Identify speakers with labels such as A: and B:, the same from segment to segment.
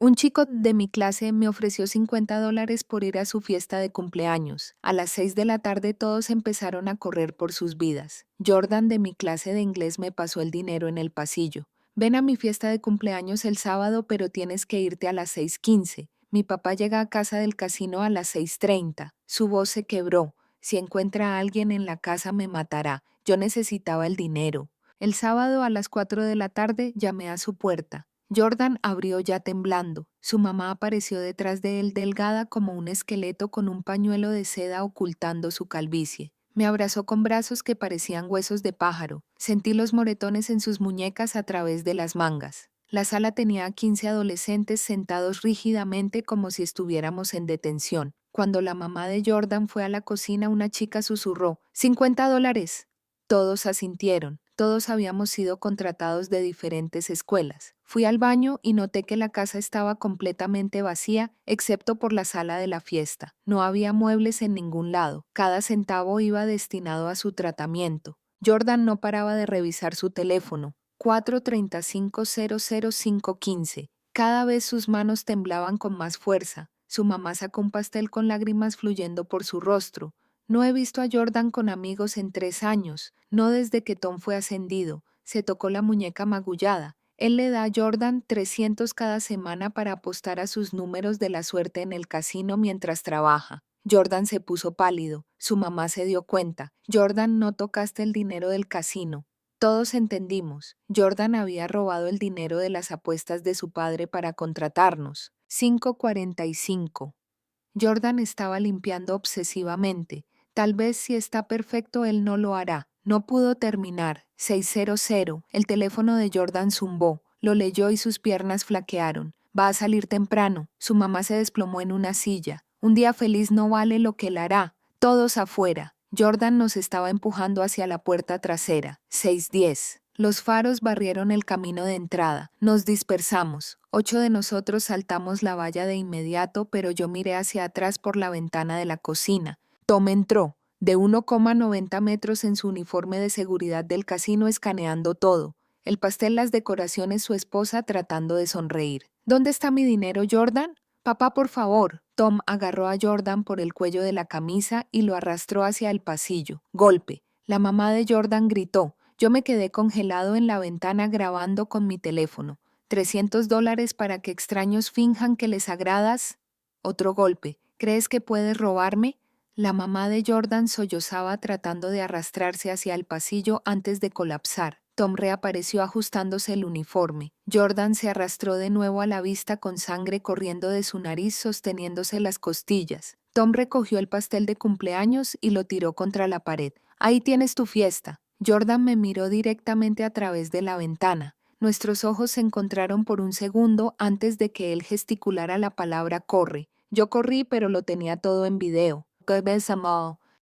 A: Un chico de mi clase me ofreció $50 por ir a su fiesta de cumpleaños. A las 6 de la tarde todos empezaron a correr por sus vidas. Jordan de mi clase de inglés me pasó el dinero en el pasillo. Ven a mi fiesta de cumpleaños el sábado, pero tienes que irte a las 6:15. Mi papá llega a casa del casino a las 6:30. Su voz se quebró. Si encuentra a alguien en la casa me matará. Yo necesitaba el dinero. El sábado a las 4 de la tarde llamé a su puerta. Jordan abrió ya temblando. Su mamá apareció detrás de él delgada como un esqueleto con un pañuelo de seda ocultando su calvicie. Me abrazó con brazos que parecían huesos de pájaro. Sentí los moretones en sus muñecas a través de las mangas. La sala tenía a 15 adolescentes sentados rígidamente como si estuviéramos en detención. Cuando la mamá de Jordan fue a la cocina, una chica susurró, $50. Todos asintieron. Todos habíamos sido contratados de diferentes escuelas. Fui al baño y noté que la casa estaba completamente vacía, excepto por la sala de la fiesta. No había muebles en ningún lado. Cada centavo iba destinado a su tratamiento. Jordan no paraba de revisar su teléfono. 435-00515. Cada vez sus manos temblaban con más fuerza. Su mamá sacó un pastel con lágrimas fluyendo por su rostro. No he visto a Jordan con amigos en 3 años, no desde que Tom fue ascendido. Se tocó la muñeca magullada. Él le da a Jordan 300 cada semana para apostar a sus números de la suerte en el casino mientras trabaja. Jordan se puso pálido. Su mamá se dio cuenta. Jordan, no tocaste el dinero del casino. Todos entendimos. Jordan había robado el dinero de las apuestas de su padre para contratarnos. 5:45. Jordan estaba limpiando obsesivamente. Tal vez si está perfecto él no lo hará. No pudo terminar. 600. El teléfono de Jordan zumbó. Lo leyó y sus piernas flaquearon. Va a salir temprano. Su mamá se desplomó en una silla. Un día feliz no vale lo que él hará. Todos afuera. Jordan nos estaba empujando hacia la puerta trasera. 6:10. Los faros barrieron el camino de entrada. Nos dispersamos. 8 de nosotros saltamos la valla de inmediato, pero yo miré hacia atrás por la ventana de la cocina. Tom entró, de 1,90 metros en su uniforme de seguridad del casino, escaneando todo. El pastel, las decoraciones, su esposa tratando de sonreír. ¿Dónde está mi dinero, Jordan? Papá, por favor. Tom agarró a Jordan por el cuello de la camisa y lo arrastró hacia el pasillo. Golpe. La mamá de Jordan gritó. Yo me quedé congelado en la ventana grabando con mi teléfono. $300 para que extraños finjan que les agradas. Otro golpe. ¿Crees que puedes robarme? La mamá de Jordan sollozaba tratando de arrastrarse hacia el pasillo antes de colapsar. Tom reapareció ajustándose el uniforme. Jordan se arrastró de nuevo a la vista con sangre corriendo de su nariz sosteniéndose las costillas. Tom recogió el pastel de cumpleaños y lo tiró contra la pared. Ahí tienes tu fiesta. Jordan me miró directamente a través de la ventana. Nuestros ojos se encontraron por un segundo antes de que él gesticulara la palabra corre. Yo corrí, pero lo tenía todo en video.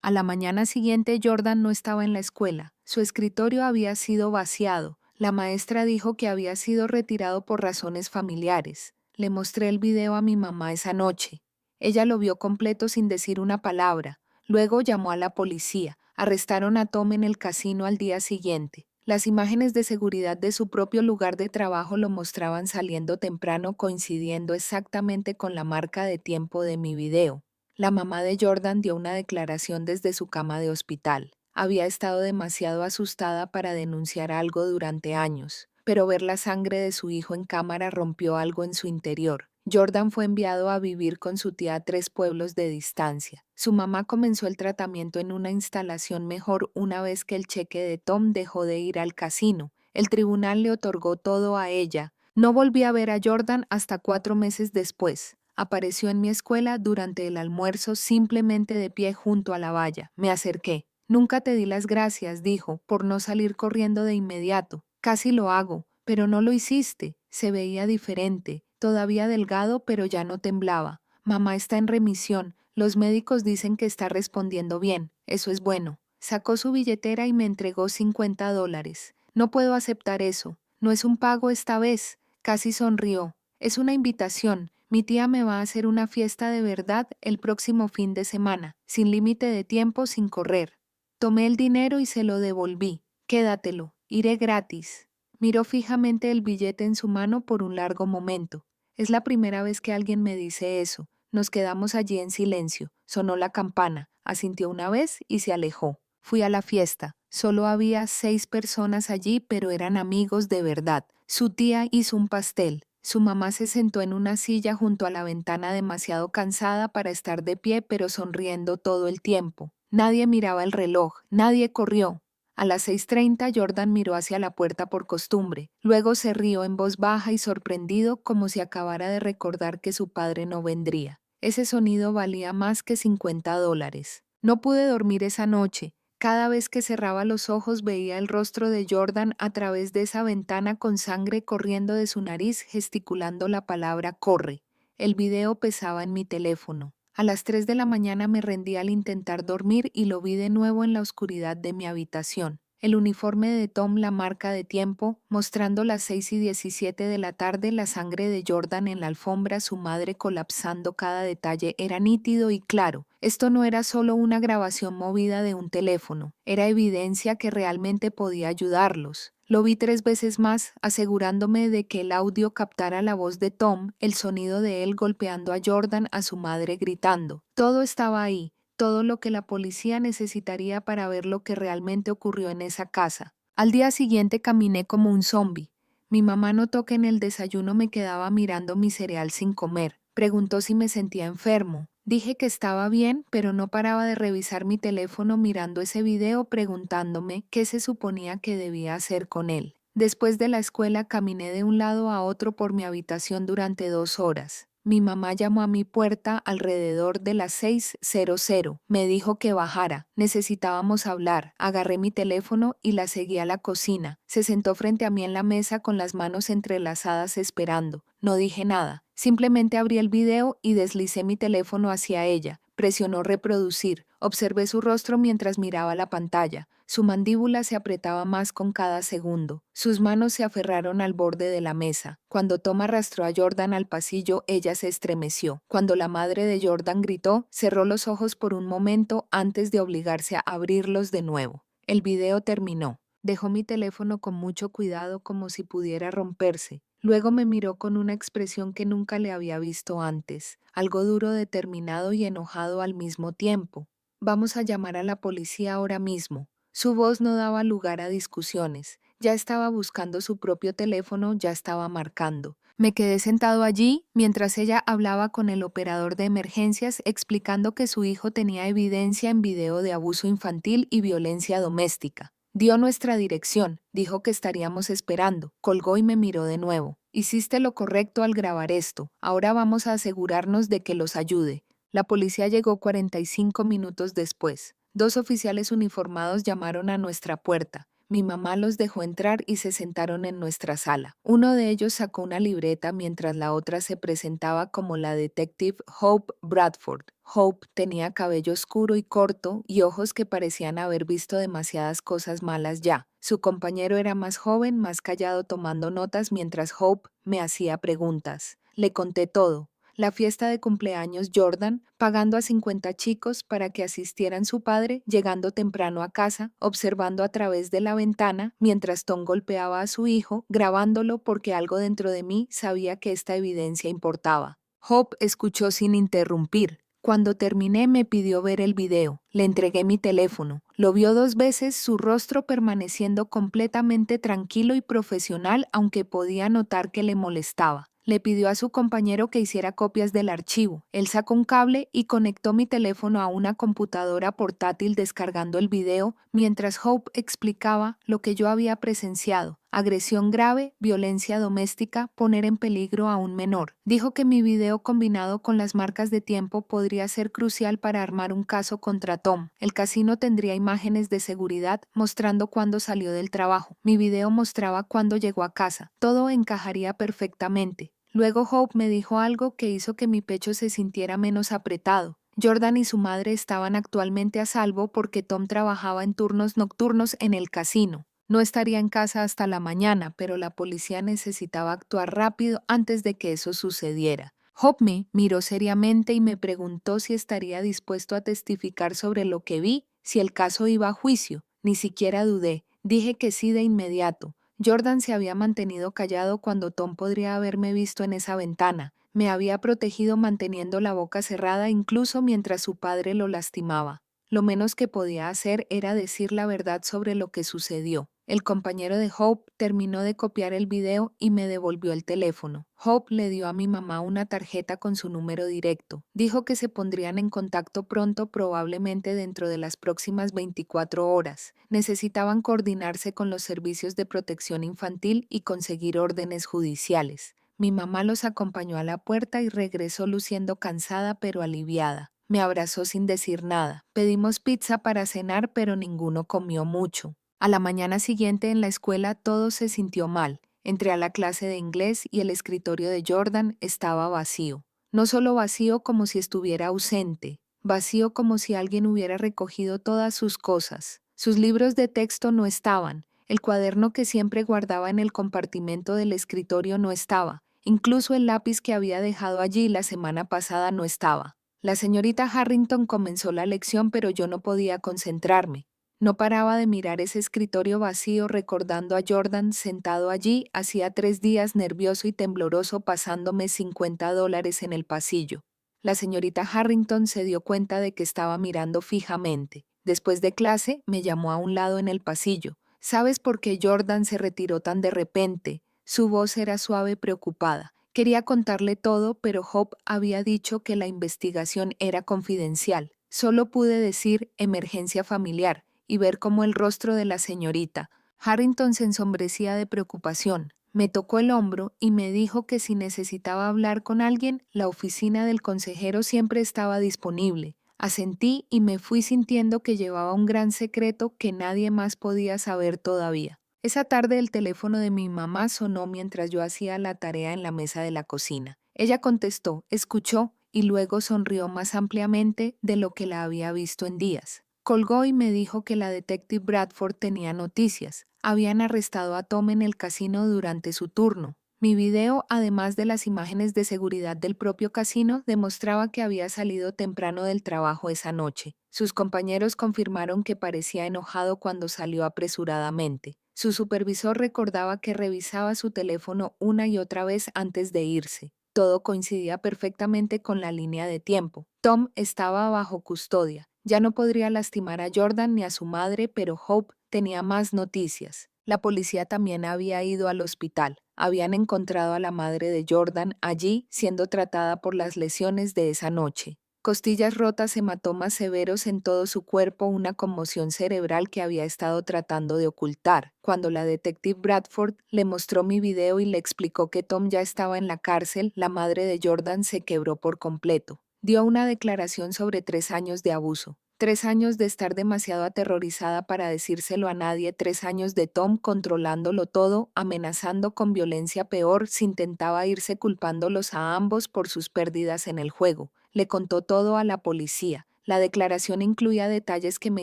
A: A la mañana siguiente, Jordan no estaba en la escuela. Su escritorio había sido vaciado. La maestra dijo que había sido retirado por razones familiares. Le mostré el video a mi mamá esa noche. Ella lo vio completo sin decir una palabra. Luego llamó a la policía. Arrestaron a Tom en el casino al día siguiente. Las imágenes de seguridad de su propio lugar de trabajo lo mostraban saliendo temprano, coincidiendo exactamente con la marca de tiempo de mi video. La mamá de Jordan dio una declaración desde su cama de hospital. Había estado demasiado asustada para denunciar algo durante años, pero ver la sangre de su hijo en cámara rompió algo en su interior. Jordan fue enviado a vivir con su tía a 3 pueblos de distancia. Su mamá comenzó el tratamiento en una instalación mejor una vez que el cheque de Tom dejó de ir al casino. El tribunal le otorgó todo a ella. No volví a ver a Jordan hasta 4 meses después. Apareció en mi escuela durante el almuerzo simplemente de pie junto a la valla. Me acerqué. Nunca te di las gracias, dijo, por no salir corriendo de inmediato. Casi lo hago, pero no lo hiciste. Se veía diferente, todavía delgado, pero ya no temblaba. Mamá está en remisión. Los médicos dicen que está respondiendo bien. Eso es bueno. Sacó su billetera y me entregó $50. No puedo aceptar eso. No es un pago esta vez. Casi sonrió. Es una invitación. Mi tía me va a hacer una fiesta de verdad el próximo fin de semana, sin límite de tiempo, sin correr. Tomé el dinero y se lo devolví. Quédatelo. Iré gratis. Miró fijamente el billete en su mano por un largo momento. Es la primera vez que alguien me dice eso. Nos quedamos allí en silencio. Sonó la campana, asintió una vez y se alejó. Fui a la fiesta. Solo había 6 personas allí, pero eran amigos de verdad. Su tía hizo un pastel. Su mamá se sentó en una silla junto a la ventana demasiado cansada para estar de pie, pero sonriendo todo el tiempo. Nadie miraba el reloj, nadie corrió. A las 6:30 Jordan miró hacia la puerta por costumbre. Luego se rió en voz baja y sorprendido como si acabara de recordar que su padre no vendría. Ese sonido valía más que $50. No pude dormir esa noche. Cada vez que cerraba los ojos veía el rostro de Jordan a través de esa ventana con sangre corriendo de su nariz, gesticulando la palabra corre. El video pesaba en mi teléfono. A las 3 de la mañana me rendí al intentar dormir y lo vi de nuevo en la oscuridad de mi habitación. El uniforme de Tom, la marca de tiempo, mostrando las 6:17 de la tarde, la sangre de Jordan en la alfombra, su madre colapsando, cada detalle era nítido y claro. Esto no era solo una grabación movida de un teléfono, era evidencia que realmente podía ayudarlos. Lo vi 3 veces más, asegurándome de que el audio captara la voz de Tom, el sonido de él golpeando a Jordan, a su madre gritando. Todo estaba ahí. Todo lo que la policía necesitaría para ver lo que realmente ocurrió en esa casa. Al día siguiente caminé como un zombi. Mi mamá notó que en el desayuno me quedaba mirando mi cereal sin comer. Preguntó si me sentía enfermo. Dije que estaba bien, pero no paraba de revisar mi teléfono mirando ese video preguntándome qué se suponía que debía hacer con él. Después de la escuela caminé de un lado a otro por mi habitación durante 2 horas. Mi mamá llamó a mi puerta alrededor de las 6:00. Me dijo que bajara. Necesitábamos hablar. Agarré mi teléfono y la seguí a la cocina. Se sentó frente a mí en la mesa con las manos entrelazadas esperando. No dije nada. Simplemente abrí el video y deslicé mi teléfono hacia ella. Presionó reproducir. Observé su rostro mientras miraba la pantalla. Su mandíbula se apretaba más con cada segundo. Sus manos se aferraron al borde de la mesa. Cuando Tom arrastró a Jordan al pasillo, ella se estremeció. Cuando la madre de Jordan gritó, cerró los ojos por un momento antes de obligarse a abrirlos de nuevo. El video terminó. Dejó mi teléfono con mucho cuidado como si pudiera romperse. Luego me miró con una expresión que nunca le había visto antes, algo duro, determinado y enojado al mismo tiempo. Vamos a llamar a la policía ahora mismo. Su voz no daba lugar a discusiones. Ya estaba buscando su propio teléfono, ya estaba marcando. Me quedé sentado allí mientras ella hablaba con el operador de emergencias explicando que su hijo tenía evidencia en video de abuso infantil y violencia doméstica. Dio nuestra dirección, dijo que estaríamos esperando, colgó y me miró de nuevo. Hiciste lo correcto al grabar esto, ahora vamos a asegurarnos de que los ayude. La policía llegó 45 minutos después. 2 oficiales uniformados llamaron a nuestra puerta. Mi mamá los dejó entrar y se sentaron en nuestra sala. Uno de ellos sacó una libreta mientras la otra se presentaba como la detective Hope Bradford. Hope tenía cabello oscuro y corto y ojos que parecían haber visto demasiadas cosas malas ya. Su compañero era más joven, más callado tomando notas mientras Hope me hacía preguntas. Le conté todo. La fiesta de cumpleaños Jordan, pagando a 50 chicos para que asistieran su padre, llegando temprano a casa, observando a través de la ventana, mientras Tom golpeaba a su hijo, grabándolo porque algo dentro de mí sabía que esta evidencia importaba. Hope escuchó sin interrumpir. Cuando terminé me pidió ver el video. Le entregué mi teléfono. Lo vio 2 veces, su rostro permaneciendo completamente tranquilo y profesional, aunque podía notar que le molestaba. Le pidió a su compañero que hiciera copias del archivo. Él sacó un cable y conectó mi teléfono a una computadora portátil descargando el video, mientras Hope explicaba lo que yo había presenciado. Agresión grave, violencia doméstica, poner en peligro a un menor. Dijo que mi video combinado con las marcas de tiempo podría ser crucial para armar un caso contra Tom. El casino tendría imágenes de seguridad mostrando cuándo salió del trabajo. Mi video mostraba cuándo llegó a casa. Todo encajaría perfectamente. Luego Hope me dijo algo que hizo que mi pecho se sintiera menos apretado. Jordan y su madre estaban actualmente a salvo porque Tom trabajaba en turnos nocturnos en el casino. No estaría en casa hasta la mañana, pero la policía necesitaba actuar rápido antes de que eso sucediera. Hope me miró seriamente y me preguntó si estaría dispuesto a testificar sobre lo que vi, si el caso iba a juicio. Ni siquiera dudé. Dije que sí de inmediato. Jordan se había mantenido callado cuando Tom podría haberme visto en esa ventana. Me había protegido manteniendo la boca cerrada incluso mientras su padre lo lastimaba. Lo menos que podía hacer era decir la verdad sobre lo que sucedió. El compañero de Hope terminó de copiar el video y me devolvió el teléfono. Hope le dio a mi mamá una tarjeta con su número directo. Dijo que se pondrían en contacto pronto, probablemente dentro de las próximas 24 horas. Necesitaban coordinarse con los servicios de protección infantil y conseguir órdenes judiciales. Mi mamá los acompañó a la puerta y regresó luciendo cansada pero aliviada. Me abrazó sin decir nada. Pedimos pizza para cenar, pero ninguno comió mucho. A la mañana siguiente en la escuela todo se sintió mal. Entré a la clase de inglés y el escritorio de Jordan estaba vacío. No solo vacío como si estuviera ausente, vacío como si alguien hubiera recogido todas sus cosas. Sus libros de texto no estaban. El cuaderno que siempre guardaba en el compartimento del escritorio no estaba. Incluso el lápiz que había dejado allí la semana pasada no estaba. La señorita Harrington comenzó la lección, pero yo no podía concentrarme. No paraba de mirar ese escritorio vacío recordando a Jordan sentado allí hacía 3 días nervioso y tembloroso pasándome $50 en el pasillo. La señorita Harrington se dio cuenta de que estaba mirando fijamente. Después de clase me llamó a un lado en el pasillo. ¿Sabes por qué Jordan se retiró tan de repente? Su voz era suave y preocupada. Quería contarle todo, pero Hope había dicho que la investigación era confidencial. Solo pude decir emergencia familiar y ver cómo el rostro de la señorita Harrington se ensombrecía de preocupación. Me tocó el hombro y me dijo que si necesitaba hablar con alguien, la oficina del consejero siempre estaba disponible. Asentí y me fui sintiendo que llevaba un gran secreto que nadie más podía saber todavía. Esa tarde el teléfono de mi mamá sonó mientras yo hacía la tarea en la mesa de la cocina. Ella contestó, escuchó y luego sonrió más ampliamente de lo que la había visto en días. Colgó y me dijo que la detective Bradford tenía noticias. Habían arrestado a Tom en el casino durante su turno. Mi video, además de las imágenes de seguridad del propio casino, demostraba que había salido temprano del trabajo esa noche. Sus compañeros confirmaron que parecía enojado cuando salió apresuradamente. Su supervisor recordaba que revisaba su teléfono una y otra vez antes de irse. Todo coincidía perfectamente con la línea de tiempo. Tom estaba bajo custodia. Ya no podría lastimar a Jordan ni a su madre, pero Hope tenía más noticias. La policía también había ido al hospital. Habían encontrado a la madre de Jordan allí siendo tratada por las lesiones de esa noche. Costillas rotas, hematomas severos en todo su cuerpo, una conmoción cerebral que había estado tratando de ocultar. Cuando la detective Bradford le mostró mi video y le explicó que Tom ya estaba en la cárcel, la madre de Jordan se quebró por completo. Dio una declaración sobre 3 años de abuso. 3 años de estar demasiado aterrorizada para decírselo a nadie, 3 años de Tom controlándolo todo, amenazando con violencia peor si intentaba irse culpándolos a ambos por sus pérdidas en el juego. Le contó todo a la policía. La declaración incluía detalles que me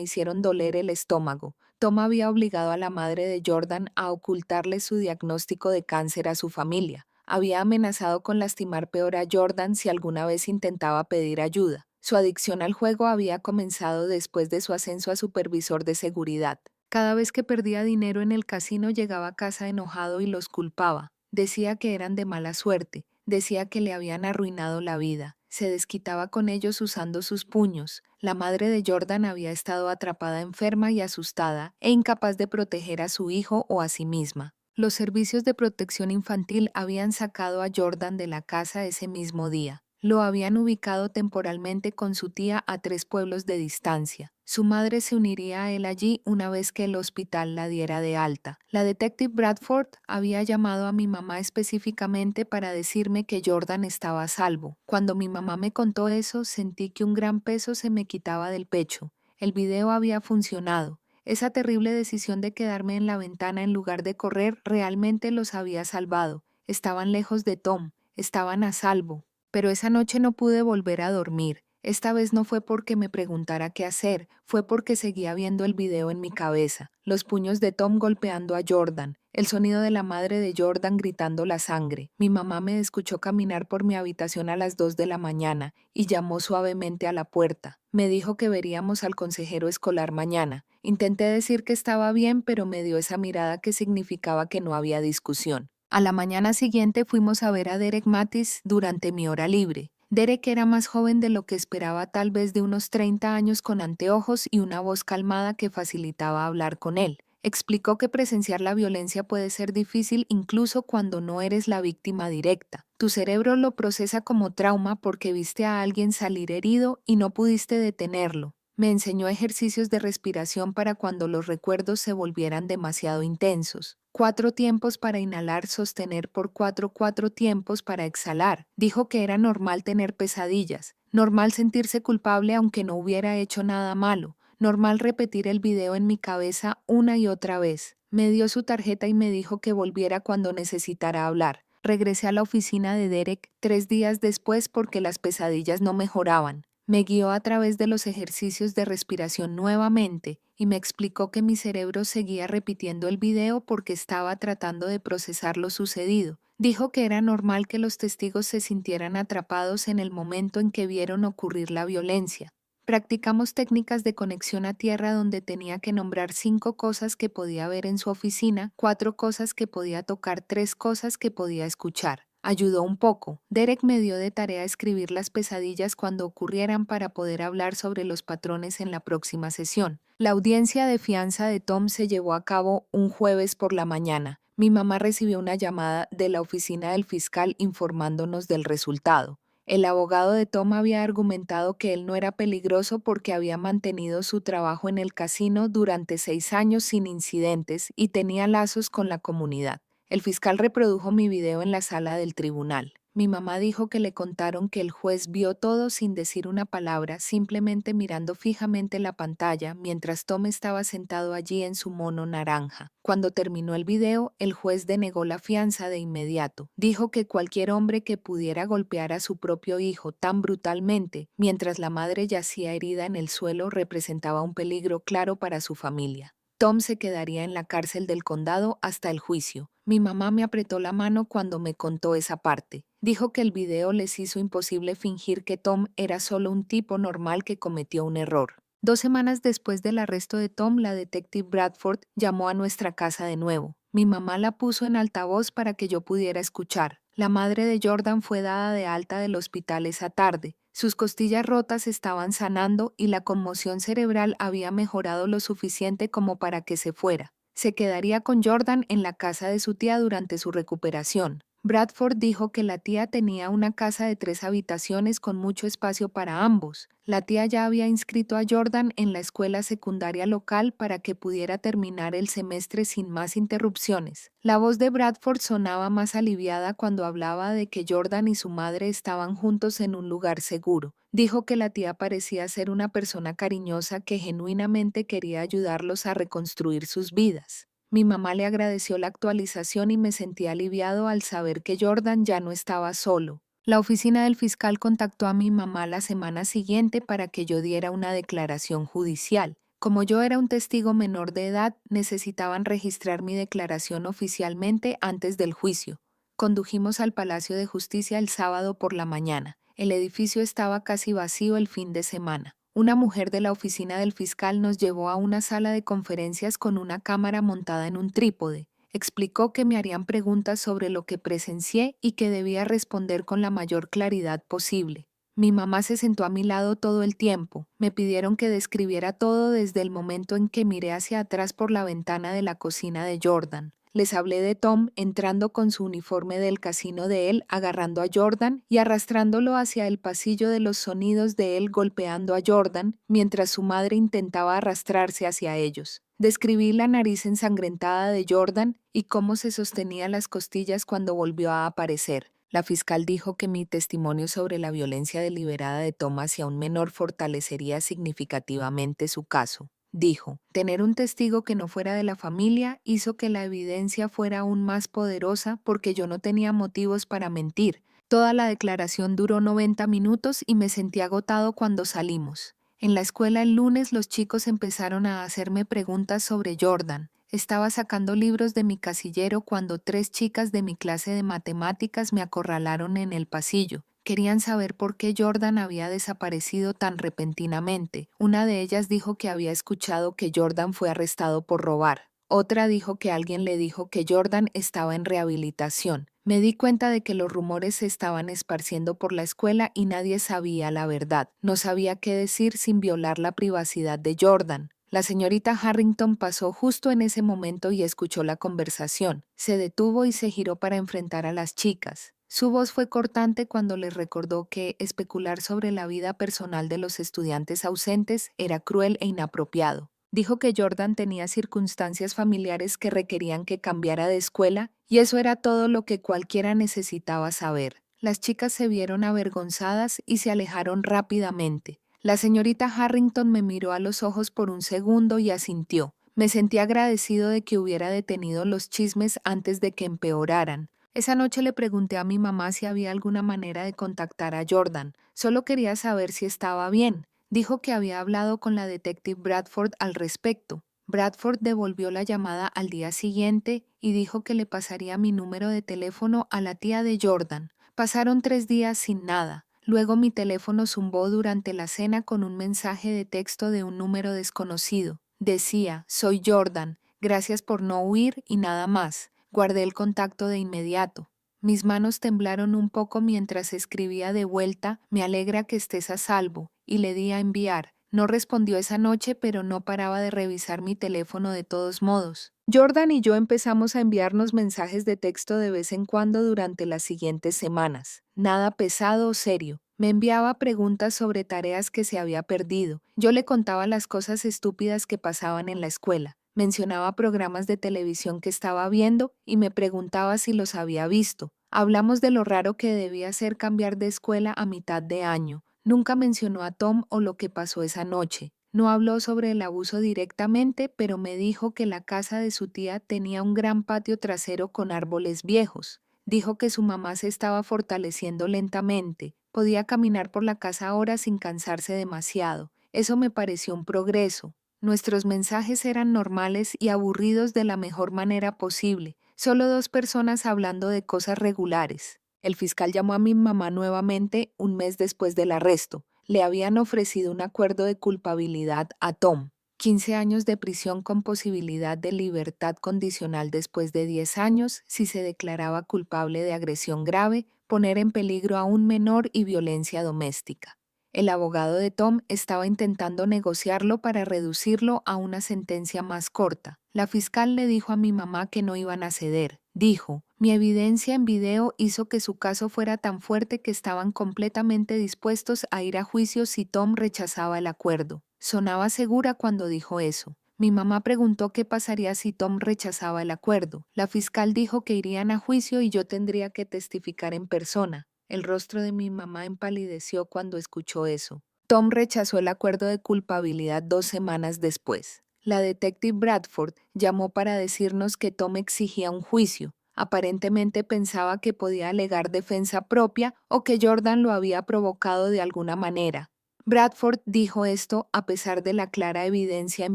A: hicieron doler el estómago. Tom había obligado a la madre de Jordan a ocultarle su diagnóstico de cáncer a su familia. Había amenazado con lastimar peor a Jordan si alguna vez intentaba pedir ayuda. Su adicción al juego había comenzado después de su ascenso a supervisor de seguridad. Cada vez que perdía dinero en el casino llegaba a casa enojado y los culpaba. Decía que eran de mala suerte, decía que le habían arruinado la vida. Se desquitaba con ellos usando sus puños. La madre de Jordan había estado atrapada enferma y asustada e incapaz de proteger a su hijo o a sí misma. Los servicios de protección infantil habían sacado a Jordan de la casa ese mismo día. Lo habían ubicado temporalmente con su tía a 3 pueblos de distancia. Su madre se uniría a él allí una vez que el hospital la diera de alta. La detective Bradford había llamado a mi mamá específicamente para decirme que Jordan estaba a salvo. Cuando mi mamá me contó eso, sentí que un gran peso se me quitaba del pecho. El video había funcionado. Esa terrible decisión de quedarme en la ventana en lugar de correr realmente los había salvado. Estaban lejos de Tom, estaban a salvo. Pero esa noche no pude volver a dormir. Esta vez no fue porque me preguntara qué hacer, fue porque seguía viendo el video en mi cabeza, los puños de Tom golpeando a Jordan, el sonido de la madre de Jordan gritando la sangre. Mi mamá me escuchó caminar por mi habitación a las 2 de la mañana y llamó suavemente a la puerta. Me dijo que veríamos al consejero escolar mañana. Intenté decir que estaba bien, pero me dio esa mirada que significaba que no había discusión. A la mañana siguiente fuimos a ver a Derek Matis durante mi hora libre. Derek era más joven de lo que esperaba, tal vez de unos 30 años, con anteojos y una voz calmada que facilitaba hablar con él. Explicó que presenciar la violencia puede ser difícil incluso cuando no eres la víctima directa. Tu cerebro lo procesa como trauma porque viste a alguien salir herido y no pudiste detenerlo. Me enseñó ejercicios de respiración para cuando los recuerdos se volvieran demasiado intensos. 4 tiempos para inhalar, sostener por 4 tiempos para exhalar. Dijo que era normal tener pesadillas, normal sentirse culpable aunque no hubiera hecho nada malo, normal repetir el video en mi cabeza una y otra vez. Me dio su tarjeta y me dijo que volviera cuando necesitara hablar. Regresé a la oficina de Derek 3 días después porque las pesadillas no mejoraban. Me guió a través de los ejercicios de respiración nuevamente y me explicó que mi cerebro seguía repitiendo el video porque estaba tratando de procesar lo sucedido. Dijo que era normal que los testigos se sintieran atrapados en el momento en que vieron ocurrir la violencia. Practicamos técnicas de conexión a tierra donde tenía que nombrar 5 cosas que podía ver en su oficina, 4 cosas que podía tocar, 3 cosas que podía escuchar. Ayudó un poco. Derek me dio de tarea escribir las pesadillas cuando ocurrieran para poder hablar sobre los patrones en la próxima sesión. La audiencia de fianza de Tom se llevó a cabo un jueves por la mañana. Mi mamá recibió una llamada de la oficina del fiscal informándonos del resultado. El abogado de Tom había argumentado que él no era peligroso porque había mantenido su trabajo en el casino durante 6 años sin incidentes y tenía lazos con la comunidad. El fiscal reprodujo mi video en la sala del tribunal. Mi mamá dijo que le contaron que el juez vio todo sin decir una palabra, simplemente mirando fijamente la pantalla mientras Tom estaba sentado allí en su mono naranja. Cuando terminó el video, el juez denegó la fianza de inmediato. Dijo que cualquier hombre que pudiera golpear a su propio hijo tan brutalmente mientras la madre yacía herida en el suelo representaba un peligro claro para su familia. Tom se quedaría en la cárcel del condado hasta el juicio. Mi mamá me apretó la mano cuando me contó esa parte. Dijo que el video les hizo imposible fingir que Tom era solo un tipo normal que cometió un error. 2 semanas después del arresto de Tom, la detective Bradford llamó a nuestra casa de nuevo. Mi mamá la puso en altavoz para que yo pudiera escuchar. La madre de Jordan fue dada de alta del hospital esa tarde. Sus costillas rotas estaban sanando y la conmoción cerebral había mejorado lo suficiente como para que se fuera. Se quedaría con Jordan en la casa de su tía durante su recuperación. Bradford dijo que la tía tenía una casa de 3 habitaciones con mucho espacio para ambos. La tía ya había inscrito a Jordan en la escuela secundaria local para que pudiera terminar el semestre sin más interrupciones. La voz de Bradford sonaba más aliviada cuando hablaba de que Jordan y su madre estaban juntos en un lugar seguro. Dijo que la tía parecía ser una persona cariñosa que genuinamente quería ayudarlos a reconstruir sus vidas. Mi mamá le agradeció la actualización y me sentí aliviado al saber que Jordan ya no estaba solo. La oficina del fiscal contactó a mi mamá la semana siguiente para que yo diera una declaración judicial. Como yo era un testigo menor de edad, necesitaban registrar mi declaración oficialmente antes del juicio. Condujimos al Palacio de Justicia el sábado por la mañana. El edificio estaba casi vacío el fin de semana. Una mujer de la oficina del fiscal nos llevó a una sala de conferencias con una cámara montada en un trípode. Explicó que me harían preguntas sobre lo que presencié y que debía responder con la mayor claridad posible. Mi mamá se sentó a mi lado todo el tiempo. Me pidieron que describiera todo desde el momento en que miré hacia atrás por la ventana de la cocina de Jordan. Les hablé de Tom entrando con su uniforme del casino de él, agarrando a Jordan y arrastrándolo hacia el pasillo de los sonidos de él golpeando a Jordan, mientras su madre intentaba arrastrarse hacia ellos. Describí la nariz ensangrentada de Jordan y cómo se sostenía las costillas cuando volvió a aparecer. La fiscal dijo que mi testimonio sobre la violencia deliberada de Tom hacia un menor fortalecería significativamente su caso. Dijo, tener un testigo que no fuera de la familia hizo que la evidencia fuera aún más poderosa porque yo no tenía motivos para mentir. Toda la declaración duró 90 minutos y me sentí agotado cuando salimos. En la escuela el lunes los chicos empezaron a hacerme preguntas sobre Jordan. Estaba sacando libros de mi casillero cuando 3 chicas de mi clase de matemáticas me acorralaron en el pasillo. Querían saber por qué Jordan había desaparecido tan repentinamente. Una de ellas dijo que había escuchado que Jordan fue arrestado por robar. Otra dijo que alguien le dijo que Jordan estaba en rehabilitación. Me di cuenta de que los rumores se estaban esparciendo por la escuela y nadie sabía la verdad. No sabía qué decir sin violar la privacidad de Jordan. La señorita Harrington pasó justo en ese momento y escuchó la conversación. Se detuvo y se giró para enfrentar a las chicas. Su voz fue cortante cuando les recordó que especular sobre la vida personal de los estudiantes ausentes era cruel e inapropiado. Dijo que Jordan tenía circunstancias familiares que requerían que cambiara de escuela y eso era todo lo que cualquiera necesitaba saber. Las chicas se vieron avergonzadas y se alejaron rápidamente. La señorita Harrington me miró a los ojos por un segundo y asintió. Me sentí agradecido de que hubiera detenido los chismes antes de que empeoraran. Esa noche le pregunté a mi mamá si había alguna manera de contactar a Jordan. Solo quería saber si estaba bien. Dijo que había hablado con la detective Bradford al respecto. Bradford devolvió la llamada al día siguiente y dijo que le pasaría mi número de teléfono a la tía de Jordan. Pasaron 3 días sin nada. Luego mi teléfono zumbó durante la cena con un mensaje de texto de un número desconocido. Decía, soy Jordan, gracias por no huir y nada más. Guardé el contacto de inmediato. Mis manos temblaron un poco mientras escribía de vuelta, me alegra que estés a salvo, y le di a enviar. No respondió esa noche, pero no paraba de revisar mi teléfono de todos modos. Jordan y yo empezamos a enviarnos mensajes de texto de vez en cuando durante las siguientes semanas. Nada pesado o serio. Me enviaba preguntas sobre tareas que se había perdido. Yo le contaba las cosas estúpidas que pasaban en la escuela. Mencionaba programas de televisión que estaba viendo y me preguntaba si los había visto. Hablamos de lo raro que debía ser cambiar de escuela a mitad de año. Nunca mencionó a Tom o lo que pasó esa noche. No habló sobre el abuso directamente, pero me dijo que la casa de su tía tenía un gran patio trasero con árboles viejos. Dijo que su mamá se estaba fortaleciendo lentamente. Podía caminar por la casa ahora sin cansarse demasiado. Eso me pareció un progreso. Nuestros mensajes eran normales y aburridos de la mejor manera posible. Solo 2 personas hablando de cosas regulares. El fiscal llamó a mi mamá nuevamente un mes después del arresto. Le habían ofrecido un acuerdo de culpabilidad a Tom. 15 años de prisión con posibilidad de libertad condicional después de 10 años si se declaraba culpable de agresión grave, poner en peligro a un menor y violencia doméstica. El abogado de Tom estaba intentando negociarlo para reducirlo a una sentencia más corta. La fiscal le dijo a mi mamá que no iban a ceder. Dijo, mi evidencia en video hizo que su caso fuera tan fuerte que estaban completamente dispuestos a ir a juicio si Tom rechazaba el acuerdo. Sonaba segura cuando dijo eso. Mi mamá preguntó qué pasaría si Tom rechazaba el acuerdo. La fiscal dijo que irían a juicio y yo tendría que testificar en persona. El rostro de mi mamá empalideció cuando escuchó eso. Tom rechazó el acuerdo de culpabilidad 2 semanas después. La detective Bradford llamó para decirnos que Tom exigía un juicio. Aparentemente pensaba que podía alegar defensa propia o que Jordan lo había provocado de alguna manera. Bradford dijo esto a pesar de la clara evidencia en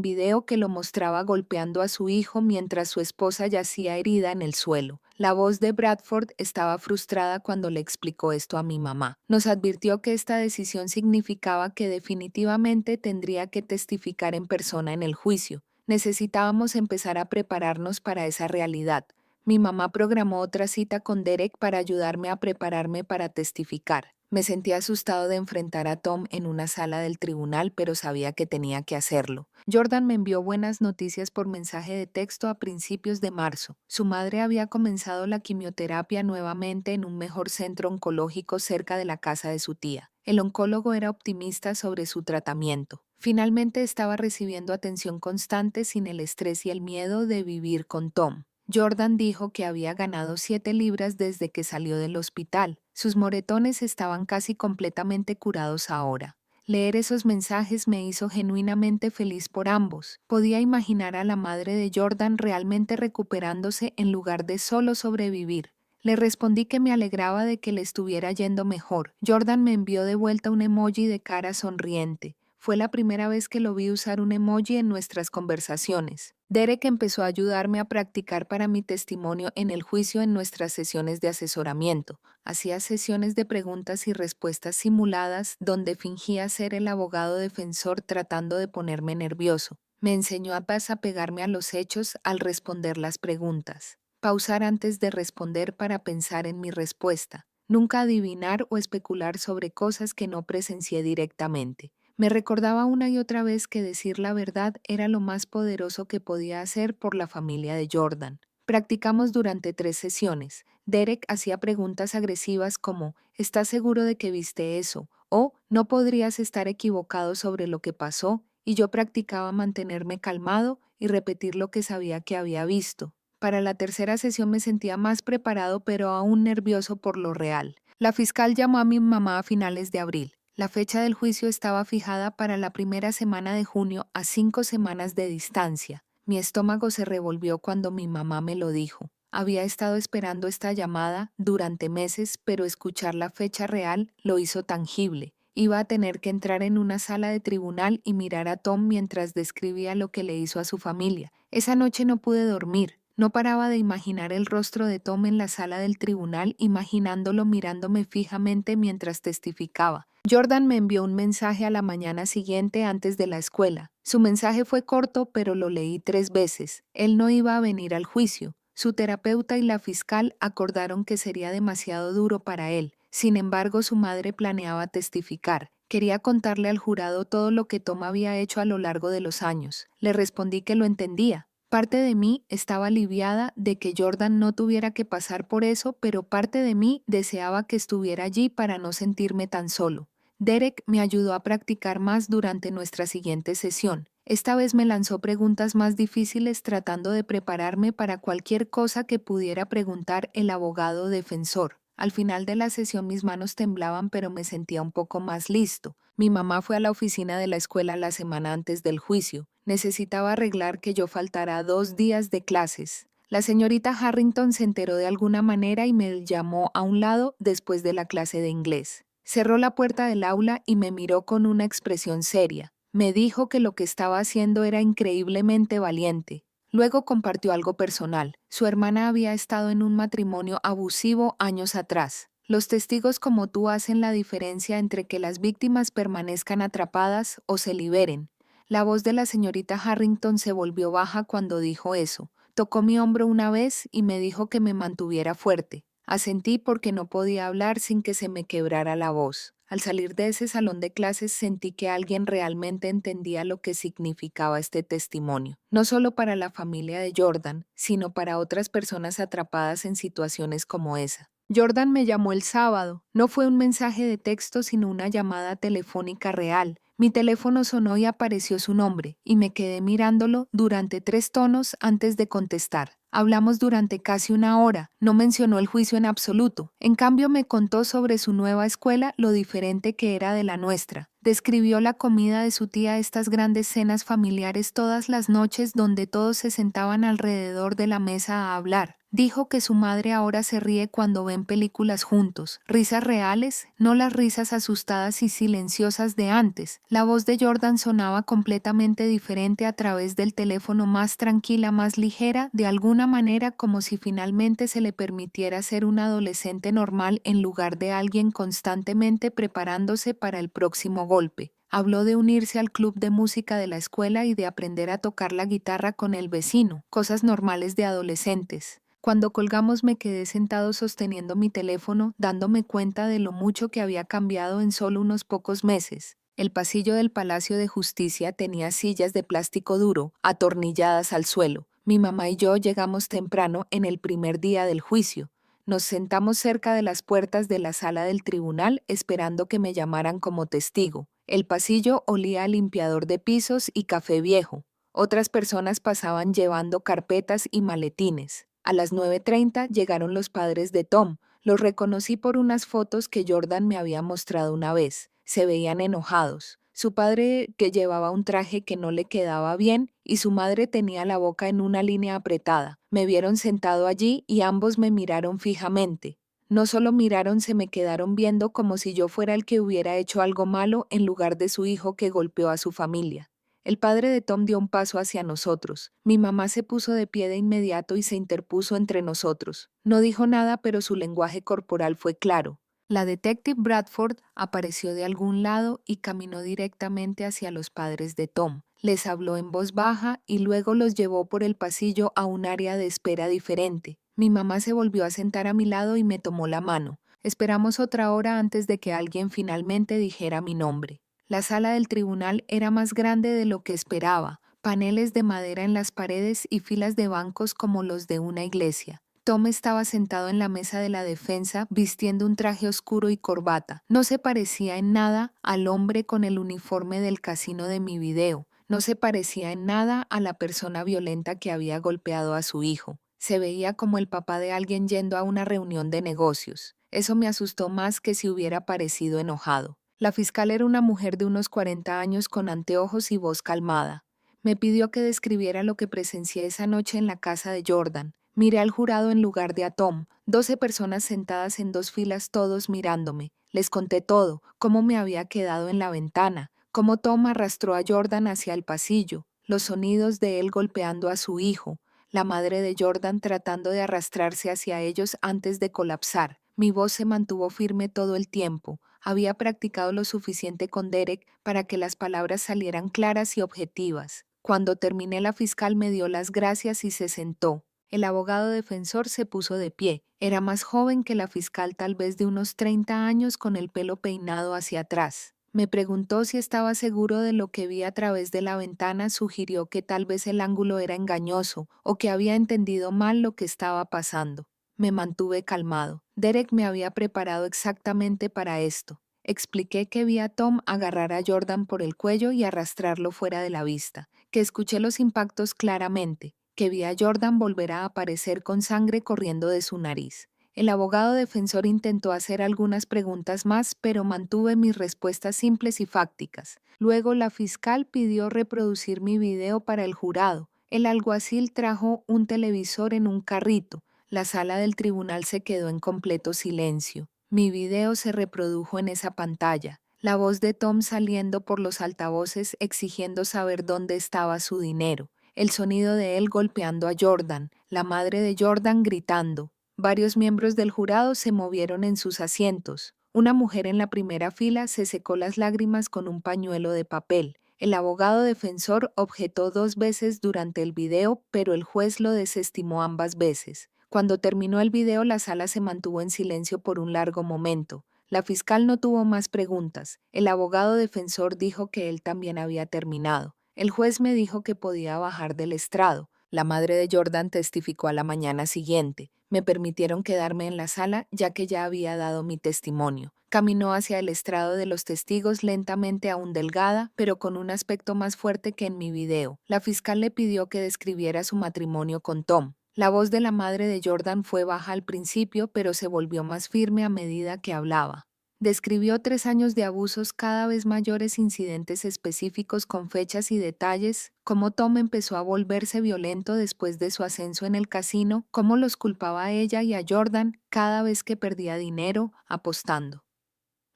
A: video que lo mostraba golpeando a su hijo mientras su esposa yacía herida en el suelo. La voz de Bradford estaba frustrada cuando le explicó esto a mi mamá. Nos advirtió que esta decisión significaba que definitivamente tendría que testificar en persona en el juicio. Necesitábamos empezar a prepararnos para esa realidad. Mi mamá programó otra cita con Derek para ayudarme a prepararme para testificar. Me sentía asustado de enfrentar a Tom en una sala del tribunal, pero sabía que tenía que hacerlo. Jordan me envió buenas noticias por mensaje de texto a principios de marzo. Su madre había comenzado la quimioterapia nuevamente en un mejor centro oncológico cerca de la casa de su tía. El oncólogo era optimista sobre su tratamiento. Finalmente estaba recibiendo atención constante sin el estrés y el miedo de vivir con Tom. Jordan dijo que había ganado 7 libras desde que salió del hospital. Sus moretones estaban casi completamente curados ahora. Leer esos mensajes me hizo genuinamente feliz por ambos. Podía imaginar a la madre de Jordan realmente recuperándose en lugar de solo sobrevivir. Le respondí que me alegraba de que le estuviera yendo mejor. Jordan me envió de vuelta un emoji de cara sonriente. Fue la primera vez que lo vi usar un emoji en nuestras conversaciones. Derek empezó a ayudarme a practicar para mi testimonio en el juicio en nuestras sesiones de asesoramiento. Hacía sesiones de preguntas y respuestas simuladas donde fingía ser el abogado defensor tratando de ponerme nervioso. Me enseñó a desapegarme a los hechos al responder las preguntas. Pausar antes de responder para pensar en mi respuesta. Nunca adivinar o especular sobre cosas que no presencié directamente. Me recordaba una y otra vez que decir la verdad era lo más poderoso que podía hacer por la familia de Jordan. Practicamos durante 3 sesiones. Derek hacía preguntas agresivas como ¿estás seguro de que viste eso? O ¿no podrías estar equivocado sobre lo que pasó? Y yo practicaba mantenerme calmado y repetir lo que sabía que había visto. Para la tercera sesión me sentía más preparado pero aún nervioso por lo real. La fiscal llamó a mi mamá a finales de abril. La fecha del juicio estaba fijada para la primera semana de junio a 5 semanas de distancia. Mi estómago se revolvió cuando mi mamá me lo dijo. Había estado esperando esta llamada durante meses, pero escuchar la fecha real lo hizo tangible. Iba a tener que entrar en una sala de tribunal y mirar a Tom mientras describía lo que le hizo a su familia. Esa noche no pude dormir. No paraba de imaginar el rostro de Tom en la sala del tribunal, imaginándolo mirándome fijamente mientras testificaba. Jordan me envió un mensaje a la mañana siguiente antes de la escuela. Su mensaje fue corto, pero lo leí 3 veces. Él no iba a venir al juicio. Su terapeuta y la fiscal acordaron que sería demasiado duro para él. Sin embargo, su madre planeaba testificar. Quería contarle al jurado todo lo que Tom había hecho a lo largo de los años. Le respondí que lo entendía. Parte de mí estaba aliviada de que Jordan no tuviera que pasar por eso, pero parte de mí deseaba que estuviera allí para no sentirme tan solo. Derek me ayudó a practicar más durante nuestra siguiente sesión. Esta vez me lanzó preguntas más difíciles tratando de prepararme para cualquier cosa que pudiera preguntar el abogado defensor. Al final de la sesión mis manos temblaban, pero me sentía un poco más listo. Mi mamá fue a la oficina de la escuela la semana antes del juicio. Necesitaba arreglar que yo faltara 2 días de clases. La señorita Harrington se enteró de alguna manera y me llamó a un lado después de la clase de inglés. Cerró la puerta del aula y me miró con una expresión seria. Me dijo que lo que estaba haciendo era increíblemente valiente. Luego compartió algo personal. Su hermana había estado en un matrimonio abusivo años atrás. Los testigos como tú hacen la diferencia entre que las víctimas permanezcan atrapadas o se liberen. La voz de la señorita Harrington se volvió baja cuando dijo eso. Tocó mi hombro una vez y me dijo que me mantuviera fuerte. Asentí porque no podía hablar sin que se me quebrara la voz. Al salir de ese salón de clases sentí que alguien realmente entendía lo que significaba este testimonio, no solo para la familia de Jordan, sino para otras personas atrapadas en situaciones como esa. Jordan me llamó el sábado. No fue un mensaje de texto, sino una llamada telefónica real. Mi teléfono sonó y apareció su nombre, y me quedé mirándolo durante 3 tonos antes de contestar. Hablamos durante casi 1 hora, no mencionó el juicio en absoluto. En cambio me contó sobre su nueva escuela, lo diferente que era de la nuestra. Describió la comida de su tía, estas grandes cenas familiares todas las noches donde todos se sentaban alrededor de la mesa a hablar. Dijo que su madre ahora se ríe cuando ven películas juntos. Risas reales, no las risas asustadas y silenciosas de antes. La voz de Jordan sonaba completamente diferente a través del teléfono, más tranquila, más ligera, de alguna manera como si finalmente se le permitiera ser un adolescente normal en lugar de alguien constantemente preparándose para el próximo golpe. Habló de unirse al club de música de la escuela y de aprender a tocar la guitarra con el vecino, cosas normales de adolescentes. Cuando colgamos me quedé sentado sosteniendo mi teléfono, dándome cuenta de lo mucho que había cambiado en solo unos pocos meses. El pasillo del Palacio de Justicia tenía sillas de plástico duro, atornilladas al suelo. Mi mamá y yo llegamos temprano en el primer día del juicio. Nos sentamos cerca de las puertas de la sala del tribunal esperando que me llamaran como testigo. El pasillo olía a limpiador de pisos y café viejo. Otras personas pasaban llevando carpetas y maletines. A las 9:30 llegaron los padres de Tom. Los reconocí por unas fotos que Jordan me había mostrado una vez. Se veían enojados. Su padre que llevaba un traje que no le quedaba bien y su madre tenía la boca en una línea apretada. Me vieron sentado allí y ambos me miraron fijamente. No solo miraron, se me quedaron viendo como si yo fuera el que hubiera hecho algo malo en lugar de su hijo que golpeó a su familia. El padre de Tom dio un paso hacia nosotros. Mi mamá se puso de pie de inmediato y se interpuso entre nosotros. No dijo nada, pero su lenguaje corporal fue claro. La detective Bradford apareció de algún lado y caminó directamente hacia los padres de Tom. Les habló en voz baja y luego los llevó por el pasillo a un área de espera diferente. Mi mamá se volvió a sentar a mi lado y me tomó la mano. Esperamos otra hora antes de que alguien finalmente dijera mi nombre. La sala del tribunal era más grande de lo que esperaba, paneles de madera en las paredes y filas de bancos como los de una iglesia. Tom estaba sentado en la mesa de la defensa vistiendo un traje oscuro y corbata. No se parecía en nada al hombre con el uniforme del casino de mi video. No se parecía en nada a la persona violenta que había golpeado a su hijo. Se veía como el papá de alguien yendo a una reunión de negocios. Eso me asustó más que si hubiera parecido enojado. La fiscal era una mujer de unos 40 años con anteojos y voz calmada. Me pidió que describiera lo que presencié esa noche en la casa de Jordan. Miré al jurado en lugar de a Tom, 12 personas sentadas en 2 filas todos mirándome. Les conté todo, cómo me había quedado en la ventana, cómo Tom arrastró a Jordan hacia el pasillo, los sonidos de él golpeando a su hijo, la madre de Jordan tratando de arrastrarse hacia ellos antes de colapsar. Mi voz se mantuvo firme todo el tiempo. Había practicado lo suficiente con Derek para que las palabras salieran claras y objetivas. Cuando terminé, la fiscal me dio las gracias y se sentó. El abogado defensor se puso de pie. Era más joven que la fiscal, tal vez de unos 30 años, con el pelo peinado hacia atrás. Me preguntó si estaba seguro de lo que vi a través de la ventana, sugirió que tal vez el ángulo era engañoso o que había entendido mal lo que estaba pasando. Me mantuve calmado. Derek me había preparado exactamente para esto. Expliqué que vi a Tom agarrar a Jordan por el cuello y arrastrarlo fuera de la vista, que escuché los impactos claramente, que vi a Jordan volver a aparecer con sangre corriendo de su nariz. El abogado defensor intentó hacer algunas preguntas más, pero mantuve mis respuestas simples y fácticas. Luego la fiscal pidió reproducir mi video para el jurado. El alguacil trajo un televisor en un carrito. La sala del tribunal se quedó en completo silencio. Mi video se reprodujo en esa pantalla. La voz de Tom saliendo por los altavoces exigiendo saber dónde estaba su dinero. El sonido de él golpeando a Jordan, la madre de Jordan gritando. Varios miembros del jurado se movieron en sus asientos. Una mujer en la primera fila se secó las lágrimas con un pañuelo de papel. El abogado defensor objetó 2 veces durante el video, pero el juez lo desestimó ambas veces. Cuando terminó el video, la sala se mantuvo en silencio por un largo momento. La fiscal no tuvo más preguntas. El abogado defensor dijo que él también había terminado. El juez me dijo que podía bajar del estrado. La madre de Jordan testificó a la mañana siguiente. Me permitieron quedarme en la sala ya que ya había dado mi testimonio. Caminó hacia el estrado de los testigos lentamente, aún delgada, pero con un aspecto más fuerte que en mi video. La fiscal le pidió que describiera su matrimonio con Tom. La voz de la madre de Jordan fue baja al principio, pero se volvió más firme a medida que hablaba. Describió 3 años de abusos cada vez mayores, incidentes específicos con fechas y detalles, cómo Tom empezó a volverse violento después de su ascenso en el casino, cómo los culpaba a ella y a Jordan cada vez que perdía dinero apostando.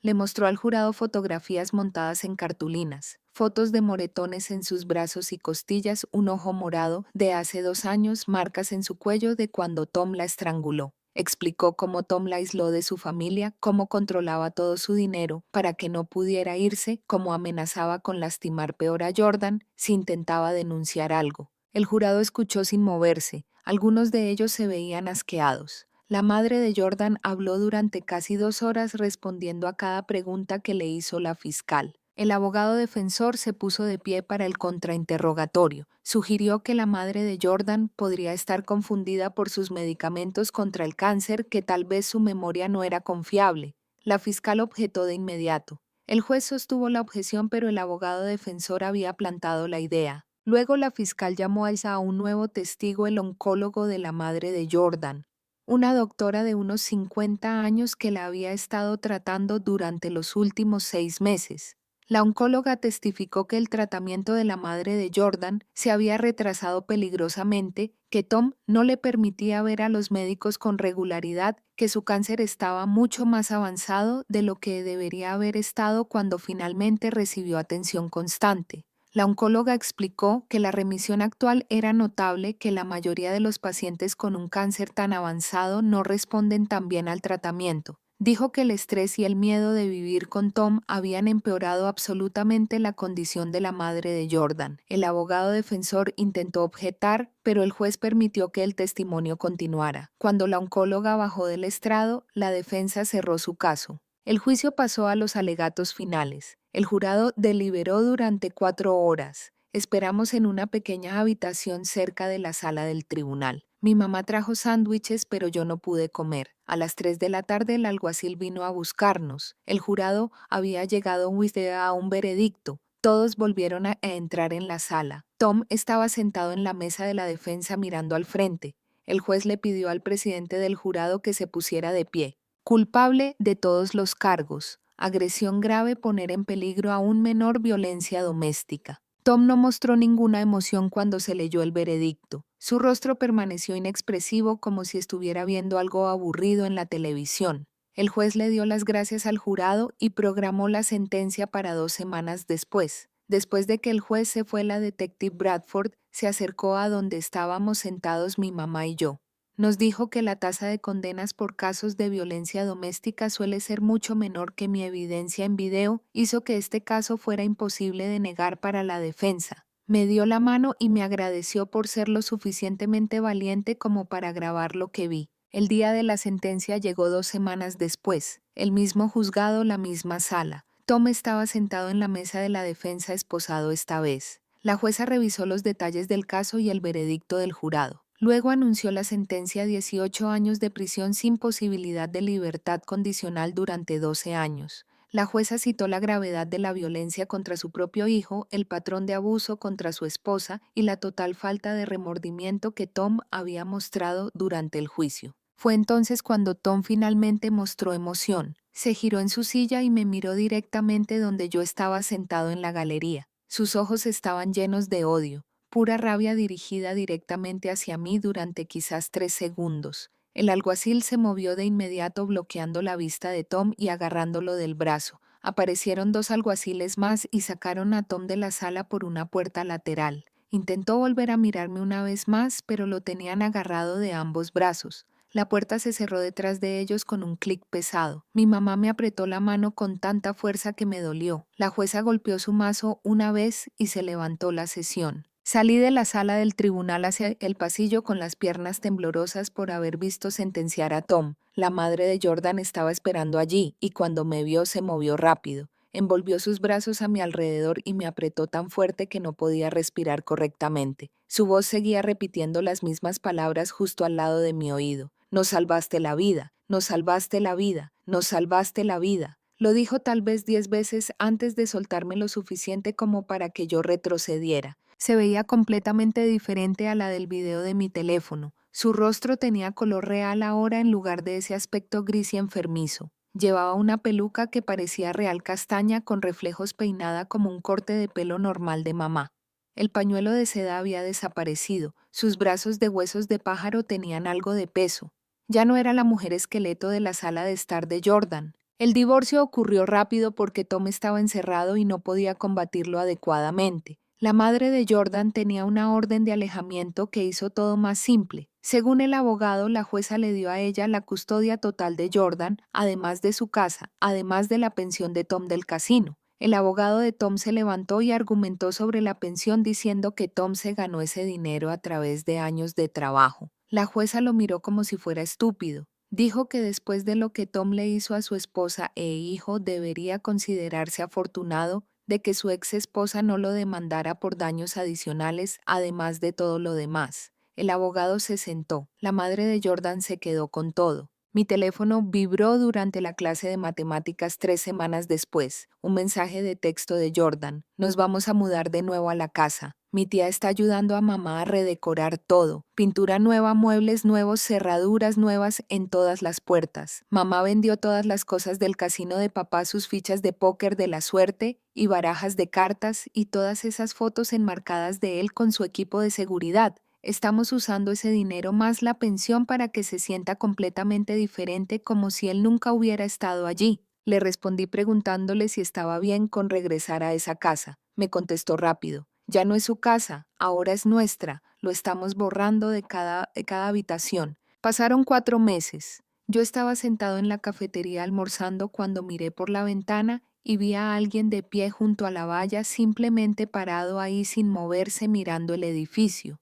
A: Le mostró al jurado fotografías montadas en cartulinas, fotos de moretones en sus brazos y costillas, un ojo morado de hace 2 años, marcas en su cuello de cuando Tom la estranguló. Explicó cómo Tom la aisló de su familia, cómo controlaba todo su dinero para que no pudiera irse, cómo amenazaba con lastimar peor a Jordan si intentaba denunciar algo. El jurado escuchó sin moverse, algunos de ellos se veían asqueados. La madre de Jordan habló durante casi 2 horas respondiendo a cada pregunta que le hizo la fiscal. El abogado defensor se puso de pie para el contrainterrogatorio. Sugirió que la madre de Jordan podría estar confundida por sus medicamentos contra el cáncer, que tal vez su memoria no era confiable. La fiscal objetó de inmediato. El juez sostuvo la objeción, pero el abogado defensor había plantado la idea. Luego la fiscal llamó a un nuevo testigo, el oncólogo de la madre de Jordan, una doctora de unos 50 años que la había estado tratando durante los últimos 6 meses. La oncóloga testificó que el tratamiento de la madre de Jordan se había retrasado peligrosamente, que Tom no le permitía ver a los médicos con regularidad, que su cáncer estaba mucho más avanzado de lo que debería haber estado cuando finalmente recibió atención constante. La oncóloga explicó que la remisión actual era notable, que la mayoría de los pacientes con un cáncer tan avanzado no responden tan bien al tratamiento. Dijo que el estrés y el miedo de vivir con Tom habían empeorado absolutamente la condición de la madre de Jordan. El abogado defensor intentó objetar, pero el juez permitió que el testimonio continuara. Cuando la oncóloga bajó del estrado, la defensa cerró su caso. El juicio pasó a los alegatos finales. El jurado deliberó durante 4 horas. Esperamos en una pequeña habitación cerca de la sala del tribunal. Mi mamá trajo sándwiches, pero yo no pude comer. A las 3 de la tarde el alguacil vino a buscarnos. El jurado había llegado a un veredicto. Todos volvieron a entrar en la sala. Tom estaba sentado en la mesa de la defensa mirando al frente. El juez le pidió al presidente del jurado que se pusiera de pie. Culpable de todos los cargos. Agresión grave, poner en peligro a un menor, violencia doméstica. Tom no mostró ninguna emoción cuando se leyó el veredicto. Su rostro permaneció inexpresivo, como si estuviera viendo algo aburrido en la televisión. El juez le dio las gracias al jurado y programó la sentencia para 2 semanas después. Después de que el juez se fue, la detective Bradford se acercó a donde estábamos sentados mi mamá y yo. Nos dijo que la tasa de condenas por casos de violencia doméstica suele ser mucho menor, que mi evidencia en video hizo que este caso fuera imposible de negar para la defensa. Me dio la mano y me agradeció por ser lo suficientemente valiente como para grabar lo que vi. El día de la sentencia llegó 2 semanas después. El mismo juzgado, la misma sala. Tom estaba sentado en la mesa de la defensa, esposado esta vez. La jueza revisó los detalles del caso y el veredicto del jurado. Luego anunció la sentencia: 18 años de prisión sin posibilidad de libertad condicional durante 12 años. La jueza citó la gravedad de la violencia contra su propio hijo, el patrón de abuso contra su esposa y la total falta de remordimiento que Tom había mostrado durante el juicio. Fue entonces cuando Tom finalmente mostró emoción. Se giró en su silla y me miró directamente donde yo estaba sentado en la galería. Sus ojos estaban llenos de odio. Pura rabia dirigida directamente hacia mí durante quizás 3 segundos. El alguacil se movió de inmediato, bloqueando la vista de Tom y agarrándolo del brazo. Aparecieron 2 alguaciles más y sacaron a Tom de la sala por una puerta lateral. Intentó volver a mirarme una vez más, pero lo tenían agarrado de ambos brazos. La puerta se cerró detrás de ellos con un clic pesado. Mi mamá me apretó la mano con tanta fuerza que me dolió. La jueza golpeó su mazo una vez y se levantó la sesión. Salí de la sala del tribunal hacia el pasillo con las piernas temblorosas por haber visto sentenciar a Tom. La madre de Jordan estaba esperando allí y cuando me vio se movió rápido. Envolvió sus brazos a mi alrededor y me apretó tan fuerte que no podía respirar correctamente. Su voz seguía repitiendo las mismas palabras justo al lado de mi oído. Nos salvaste la vida, nos salvaste la vida, nos salvaste la vida. Lo dijo tal vez 10 veces antes de soltarme lo suficiente como para que yo retrocediera. Se veía completamente diferente a la del video de mi teléfono. Su rostro tenía color real ahora en lugar de ese aspecto gris y enfermizo. Llevaba una peluca que parecía real castaña, con reflejos, peinada como un corte de pelo normal de mamá. El pañuelo de seda había desaparecido. Sus brazos de huesos de pájaro tenían algo de peso. Ya no era la mujer esqueleto de la sala de estar de Jordan. El divorcio ocurrió rápido porque Tom estaba encerrado y no podía combatirlo adecuadamente. La madre de Jordan tenía una orden de alejamiento que hizo todo más simple. Según el abogado, la jueza le dio a ella la custodia total de Jordan, además de su casa, además de la pensión de Tom del casino. El abogado de Tom se levantó y argumentó sobre la pensión, diciendo que Tom se ganó ese dinero a través de años de trabajo. La jueza lo miró como si fuera estúpido. Dijo que después de lo que Tom le hizo a su esposa e hijo, debería considerarse afortunado de que su ex esposa no lo demandara por daños adicionales, además de todo lo demás. El abogado se sentó. La madre de Jordan se quedó con todo. Mi teléfono vibró durante la clase de matemáticas 3 semanas después. Un mensaje de texto de Jordan. Nos vamos a mudar de nuevo a la casa. Mi tía está ayudando a mamá a redecorar todo. Pintura nueva, muebles nuevos, cerraduras nuevas en todas las puertas. Mamá vendió todas las cosas del casino de papá, sus fichas de póker de la suerte y barajas de cartas y todas esas fotos enmarcadas de él con su equipo de seguridad. Estamos usando ese dinero más la pensión para que se sienta completamente diferente, como si él nunca hubiera estado allí. Le respondí preguntándole si estaba bien con regresar a esa casa. Me contestó rápido. Ya no es su casa, ahora es nuestra. Lo estamos borrando de cada habitación. Pasaron 4 meses. Yo estaba sentado en la cafetería almorzando cuando miré por la ventana y vi a alguien de pie junto a la valla, simplemente parado ahí sin moverse mirando el edificio.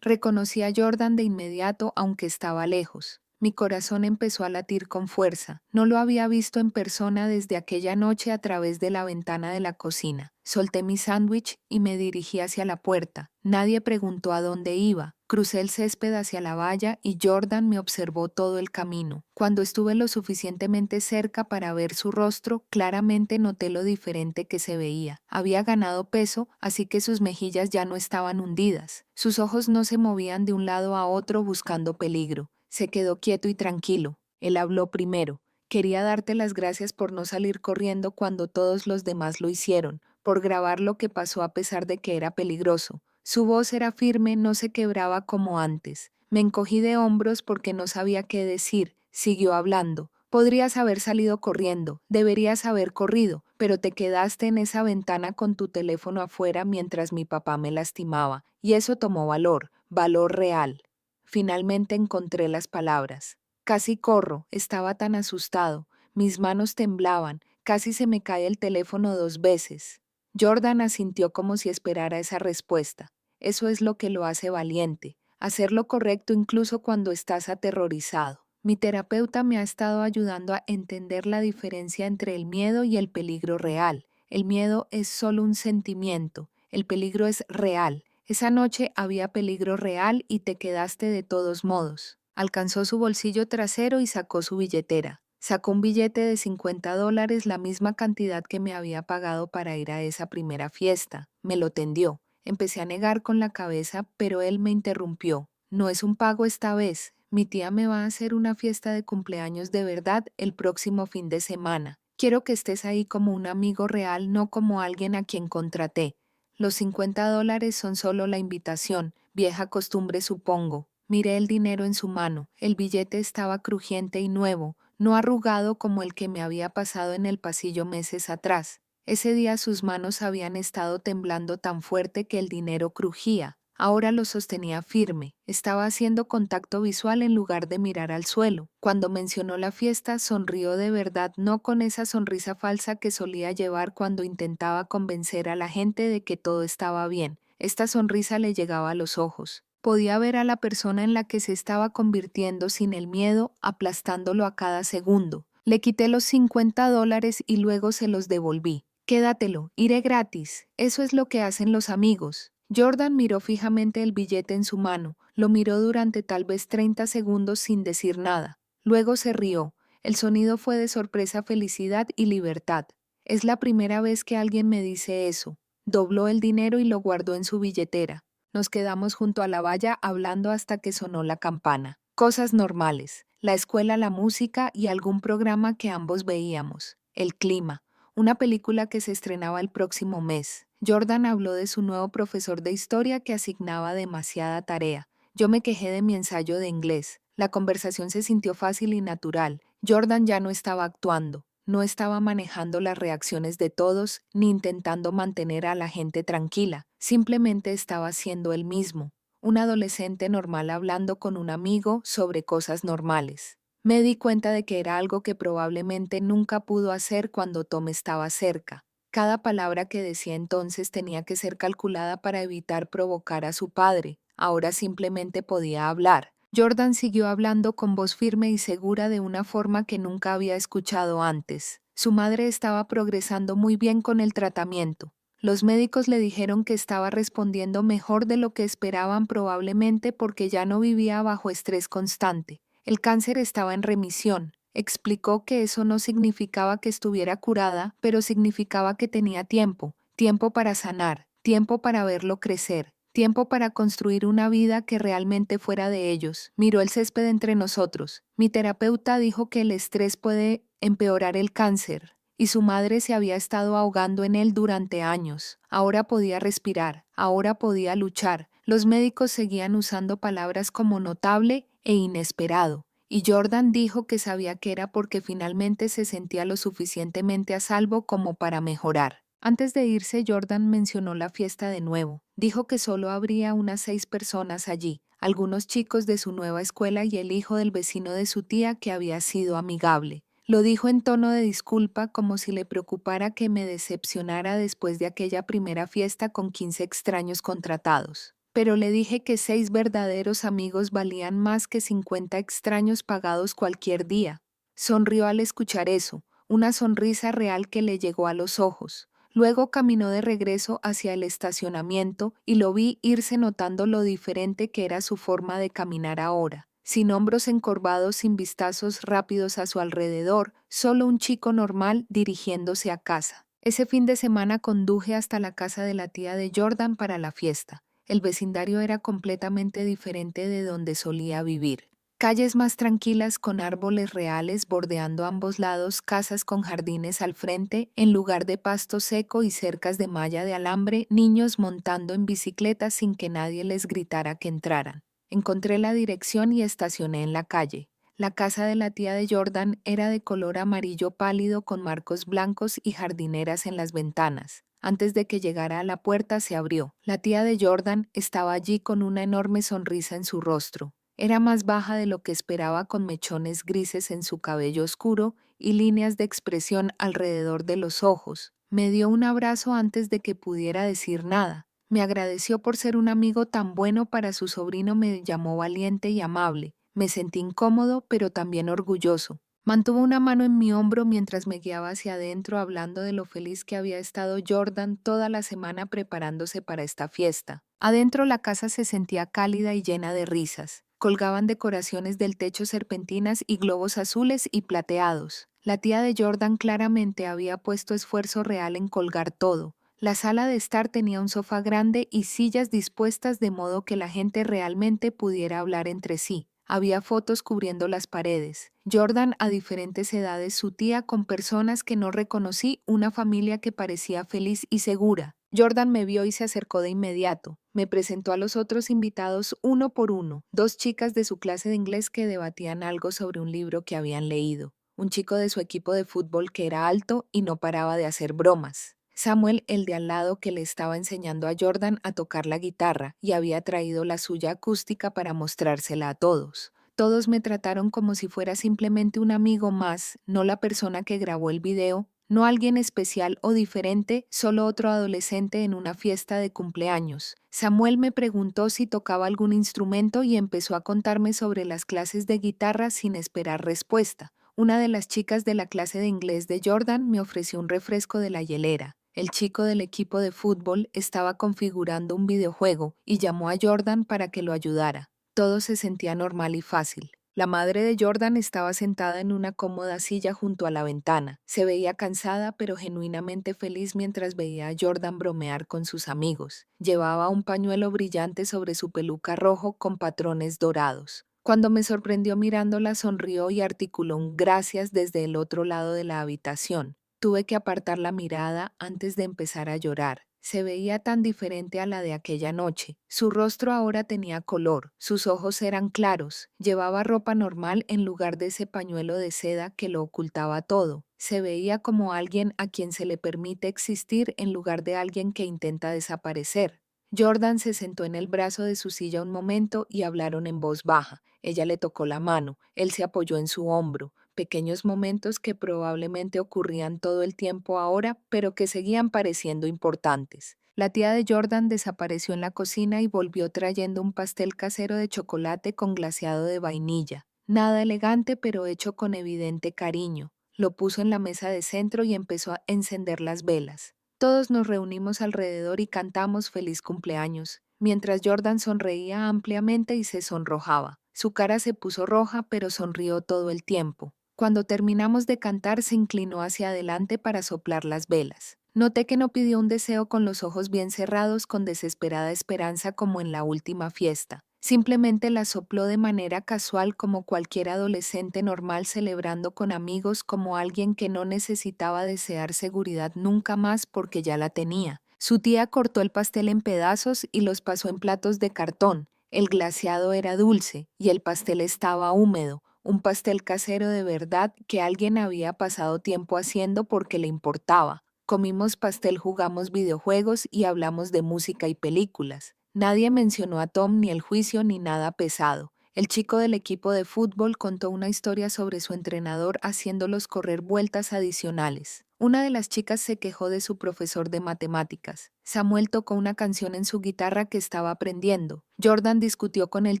A: Reconocí a Jordan de inmediato, aunque estaba lejos. Mi corazón empezó a latir con fuerza. No lo había visto en persona desde aquella noche a través de la ventana de la cocina. Solté mi sándwich y me dirigí hacia la puerta. Nadie preguntó a dónde iba. Crucé el césped hacia la valla y Jordan me observó todo el camino. Cuando estuve lo suficientemente cerca para ver su rostro, claramente noté lo diferente que se veía. Había ganado peso, así que sus mejillas ya no estaban hundidas. Sus ojos no se movían de un lado a otro buscando peligro. Se quedó quieto y tranquilo. Él habló primero. Quería darte las gracias por no salir corriendo cuando todos los demás lo hicieron, por grabar lo que pasó a pesar de que era peligroso. Su voz era firme, no se quebraba como antes. Me encogí de hombros porque no sabía qué decir. Siguió hablando. Podrías haber salido corriendo, deberías haber corrido, pero te quedaste en esa ventana con tu teléfono afuera mientras mi papá me lastimaba, y eso tomó valor, valor real. Finalmente encontré las palabras. Casi corro, estaba tan asustado. Mis manos temblaban, casi se me cae el teléfono 2 veces. Jordan asintió como si esperara esa respuesta. Eso es lo que lo hace valiente, hacer lo correcto incluso cuando estás aterrorizado. Mi terapeuta me ha estado ayudando a entender la diferencia entre el miedo y el peligro real. El miedo es solo un sentimiento, el peligro es real. Esa noche había peligro real y te quedaste de todos modos. Alcanzó su bolsillo trasero y sacó su billetera. Sacó un billete de $50, la misma cantidad que me había pagado para ir a esa primera fiesta. Me lo tendió. Empecé a negar con la cabeza, pero él me interrumpió. No es un pago esta vez. Mi tía me va a hacer una fiesta de cumpleaños de verdad el próximo fin de semana. Quiero que estés ahí como un amigo real, no como alguien a quien contraté. Los $50 son solo la invitación, vieja costumbre supongo. Miré el dinero en su mano. El billete estaba crujiente y nuevo, no arrugado como el que me había pasado en el pasillo meses atrás. Ese día sus manos habían estado temblando tan fuerte que el dinero crujía. Ahora lo sostenía firme. Estaba haciendo contacto visual en lugar de mirar al suelo. Cuando mencionó la fiesta, sonrió de verdad, no con esa sonrisa falsa que solía llevar cuando intentaba convencer a la gente de que todo estaba bien. Esta sonrisa le llegaba a los ojos. Podía ver a la persona en la que se estaba convirtiendo sin el miedo, aplastándolo a cada segundo. Le quité los $50 y luego se los devolví. Quédatelo, iré gratis. Eso es lo que hacen los amigos. Jordan miró fijamente el billete en su mano. Lo miró durante tal vez 30 segundos sin decir nada. Luego se rió. El sonido fue de sorpresa, felicidad y libertad. Es la primera vez que alguien me dice eso. Dobló el dinero y lo guardó en su billetera. Nos quedamos junto a la valla hablando hasta que sonó la campana. Cosas normales. La escuela, la música y algún programa que ambos veíamos. El clima. Una película que se estrenaba el próximo mes. Jordan habló de su nuevo profesor de historia que asignaba demasiada tarea. Yo me quejé de mi ensayo de inglés. La conversación se sintió fácil y natural. Jordan ya no estaba actuando. No estaba manejando las reacciones de todos ni intentando mantener a la gente tranquila. Simplemente estaba siendo él mismo. Un adolescente normal hablando con un amigo sobre cosas normales. Me di cuenta de que era algo que probablemente nunca pudo hacer cuando Tom estaba cerca. Cada palabra que decía entonces tenía que ser calculada para evitar provocar a su padre. Ahora simplemente podía hablar. Jordan siguió hablando con voz firme y segura de una forma que nunca había escuchado antes. Su madre estaba progresando muy bien con el tratamiento. Los médicos le dijeron que estaba respondiendo mejor de lo que esperaban probablemente porque ya no vivía bajo estrés constante. El cáncer estaba en remisión. Explicó que eso no significaba que estuviera curada, pero significaba que tenía tiempo, tiempo para sanar, tiempo para verlo crecer, tiempo para construir una vida que realmente fuera de ellos. Miró el césped entre nosotros. Mi terapeuta dijo que el estrés puede empeorar el cáncer, y su madre se había estado ahogando en él durante años. Ahora podía respirar, ahora podía luchar. Los médicos seguían usando palabras como notable e inesperado. Y Jordan dijo que sabía que era porque finalmente se sentía lo suficientemente a salvo como para mejorar. Antes de irse, Jordan mencionó la fiesta de nuevo. Dijo que solo habría unas 6 personas allí, algunos chicos de su nueva escuela y el hijo del vecino de su tía que había sido amigable. Lo dijo en tono de disculpa, como si le preocupara que me decepcionara después de aquella primera fiesta con 15 extraños contratados. Pero le dije que 6 verdaderos amigos valían más que 50 extraños pagados cualquier día. Sonrió al escuchar eso, una sonrisa real que le llegó a los ojos. Luego caminó de regreso hacia el estacionamiento y lo vi irse notando lo diferente que era su forma de caminar ahora. Sin hombros encorvados, sin vistazos rápidos a su alrededor, solo un chico normal dirigiéndose a casa. Ese fin de semana conduje hasta la casa de la tía de Jordan para la fiesta. El vecindario era completamente diferente de donde solía vivir. Calles más tranquilas con árboles reales bordeando ambos lados, casas con jardines al frente, en lugar de pasto seco y cercas de malla de alambre, niños montando en bicicletas sin que nadie les gritara que entraran. Encontré la dirección y estacioné en la calle. La casa de la tía de Jordan era de color amarillo pálido con marcos blancos y jardineras en las ventanas. Antes de que llegara a la puerta se abrió. La tía de Jordan estaba allí con una enorme sonrisa en su rostro. Era más baja de lo que esperaba, con mechones grises en su cabello oscuro y líneas de expresión alrededor de los ojos. Me dio un abrazo antes de que pudiera decir nada. Me agradeció por ser un amigo tan bueno para su sobrino, me llamó valiente y amable. Me sentí incómodo, pero también orgulloso. Mantuvo una mano en mi hombro mientras me guiaba hacia adentro, hablando de lo feliz que había estado Jordan toda la semana preparándose para esta fiesta. Adentro la casa se sentía cálida y llena de risas. Colgaban decoraciones del techo, serpentinas y globos azules y plateados. La tía de Jordan claramente había puesto esfuerzo real en colgar todo. La sala de estar tenía un sofá grande y sillas dispuestas de modo que la gente realmente pudiera hablar entre sí. Había fotos cubriendo las paredes. Jordan a diferentes edades, su tía con personas que no reconocí, una familia que parecía feliz y segura. Jordan me vio y se acercó de inmediato. Me presentó a los otros invitados uno por uno, 2 chicas de su clase de inglés que debatían algo sobre un libro que habían leído, un chico de su equipo de fútbol que era alto y no paraba de hacer bromas, Samuel, el de al lado, que le estaba enseñando a Jordan a tocar la guitarra y había traído la suya acústica para mostrársela a todos. Todos me trataron como si fuera simplemente un amigo más, no la persona que grabó el video, no alguien especial o diferente, solo otro adolescente en una fiesta de cumpleaños. Samuel me preguntó si tocaba algún instrumento y empezó a contarme sobre las clases de guitarra sin esperar respuesta. Una de las chicas de la clase de inglés de Jordan me ofreció un refresco de la hielera. El chico del equipo de fútbol estaba configurando un videojuego y llamó a Jordan para que lo ayudara. Todo se sentía normal y fácil. La madre de Jordan estaba sentada en una cómoda silla junto a la ventana. Se veía cansada pero genuinamente feliz mientras veía a Jordan bromear con sus amigos. Llevaba un pañuelo brillante sobre su peluca rojo con patrones dorados. Cuando me sorprendió mirándola, sonrió y articuló un gracias desde el otro lado de la habitación. Tuve que apartar la mirada antes de empezar a llorar. Se veía tan diferente a la de aquella noche. Su rostro ahora tenía color, sus ojos eran claros, llevaba ropa normal en lugar de ese pañuelo de seda que lo ocultaba todo. Se veía como alguien a quien se le permite existir en lugar de alguien que intenta desaparecer. Jordan se sentó en el brazo de su silla un momento y hablaron en voz baja. Ella le tocó la mano, él se apoyó en su hombro. Pequeños momentos que probablemente ocurrían todo el tiempo ahora, pero que seguían pareciendo importantes. La tía de Jordan desapareció en la cocina y volvió trayendo un pastel casero de chocolate con glaseado de vainilla. Nada elegante, pero hecho con evidente cariño. Lo puso en la mesa de centro y empezó a encender las velas. Todos nos reunimos alrededor y cantamos feliz cumpleaños, mientras Jordan sonreía ampliamente y se sonrojaba. Su cara se puso roja, pero sonrió todo el tiempo. Cuando terminamos de cantar, se inclinó hacia adelante para soplar las velas. Noté que no pidió un deseo con los ojos bien cerrados, con desesperada esperanza como en la última fiesta. Simplemente la sopló de manera casual como cualquier adolescente normal celebrando con amigos, como alguien que no necesitaba desear seguridad nunca más porque ya la tenía. Su tía cortó el pastel en pedazos y los pasó en platos de cartón. El glaseado era dulce y el pastel estaba húmedo, un pastel casero de verdad que alguien había pasado tiempo haciendo porque le importaba. Comimos pastel, jugamos videojuegos y hablamos de música y películas. Nadie mencionó a Tom ni el juicio ni nada pesado. El chico del equipo de fútbol contó una historia sobre su entrenador haciéndolos correr vueltas adicionales. Una de las chicas se quejó de su profesor de matemáticas. Samuel tocó una canción en su guitarra que estaba aprendiendo. Jordan discutió con el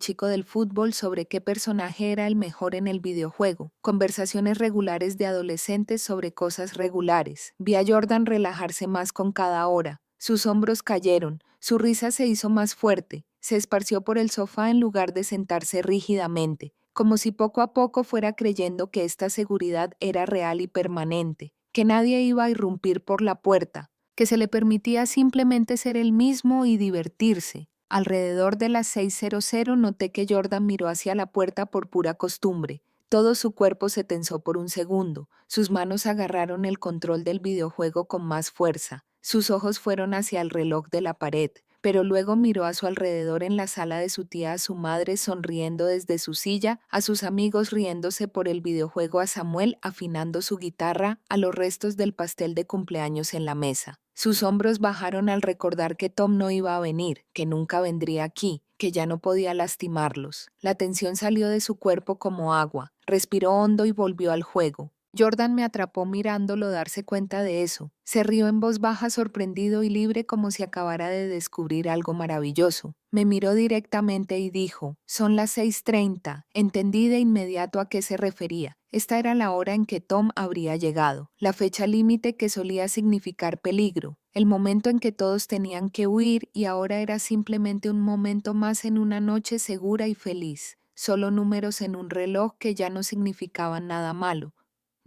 A: chico del fútbol sobre qué personaje era el mejor en el videojuego. Conversaciones regulares de adolescentes sobre cosas regulares. Vi a Jordan relajarse más con cada hora. Sus hombros cayeron, su risa se hizo más fuerte, se esparció por el sofá en lugar de sentarse rígidamente, como si poco a poco fuera creyendo que esta seguridad era real y permanente, que nadie iba a irrumpir por la puerta, que se le permitía simplemente ser el mismo y divertirse. Alrededor de las 6:00 noté que Jordan miró hacia la puerta por pura costumbre. Todo su cuerpo se tensó por un segundo, sus manos agarraron el control del videojuego con más fuerza. Sus ojos fueron hacia el reloj de la pared, pero luego miró a su alrededor en la sala de su tía, a su madre sonriendo desde su silla, a sus amigos riéndose por el videojuego, a Samuel afinando su guitarra, a los restos del pastel de cumpleaños en la mesa. Sus hombros bajaron al recordar que Tom no iba a venir, que nunca vendría aquí, que ya no podía lastimarlos. La tensión salió de su cuerpo como agua, respiró hondo y volvió al juego. Jordan me atrapó mirándolo darse cuenta de eso. Se rió en voz baja, sorprendido y libre, como si acabara de descubrir algo maravilloso. Me miró directamente y dijo: «Son las 6:30». Entendí de inmediato a qué se refería. Esta era la hora en que Tom habría llegado, la fecha límite que solía significar peligro, el momento en que todos tenían que huir, y ahora era simplemente un momento más en una noche segura y feliz. Solo números en un reloj que ya no significaban nada malo.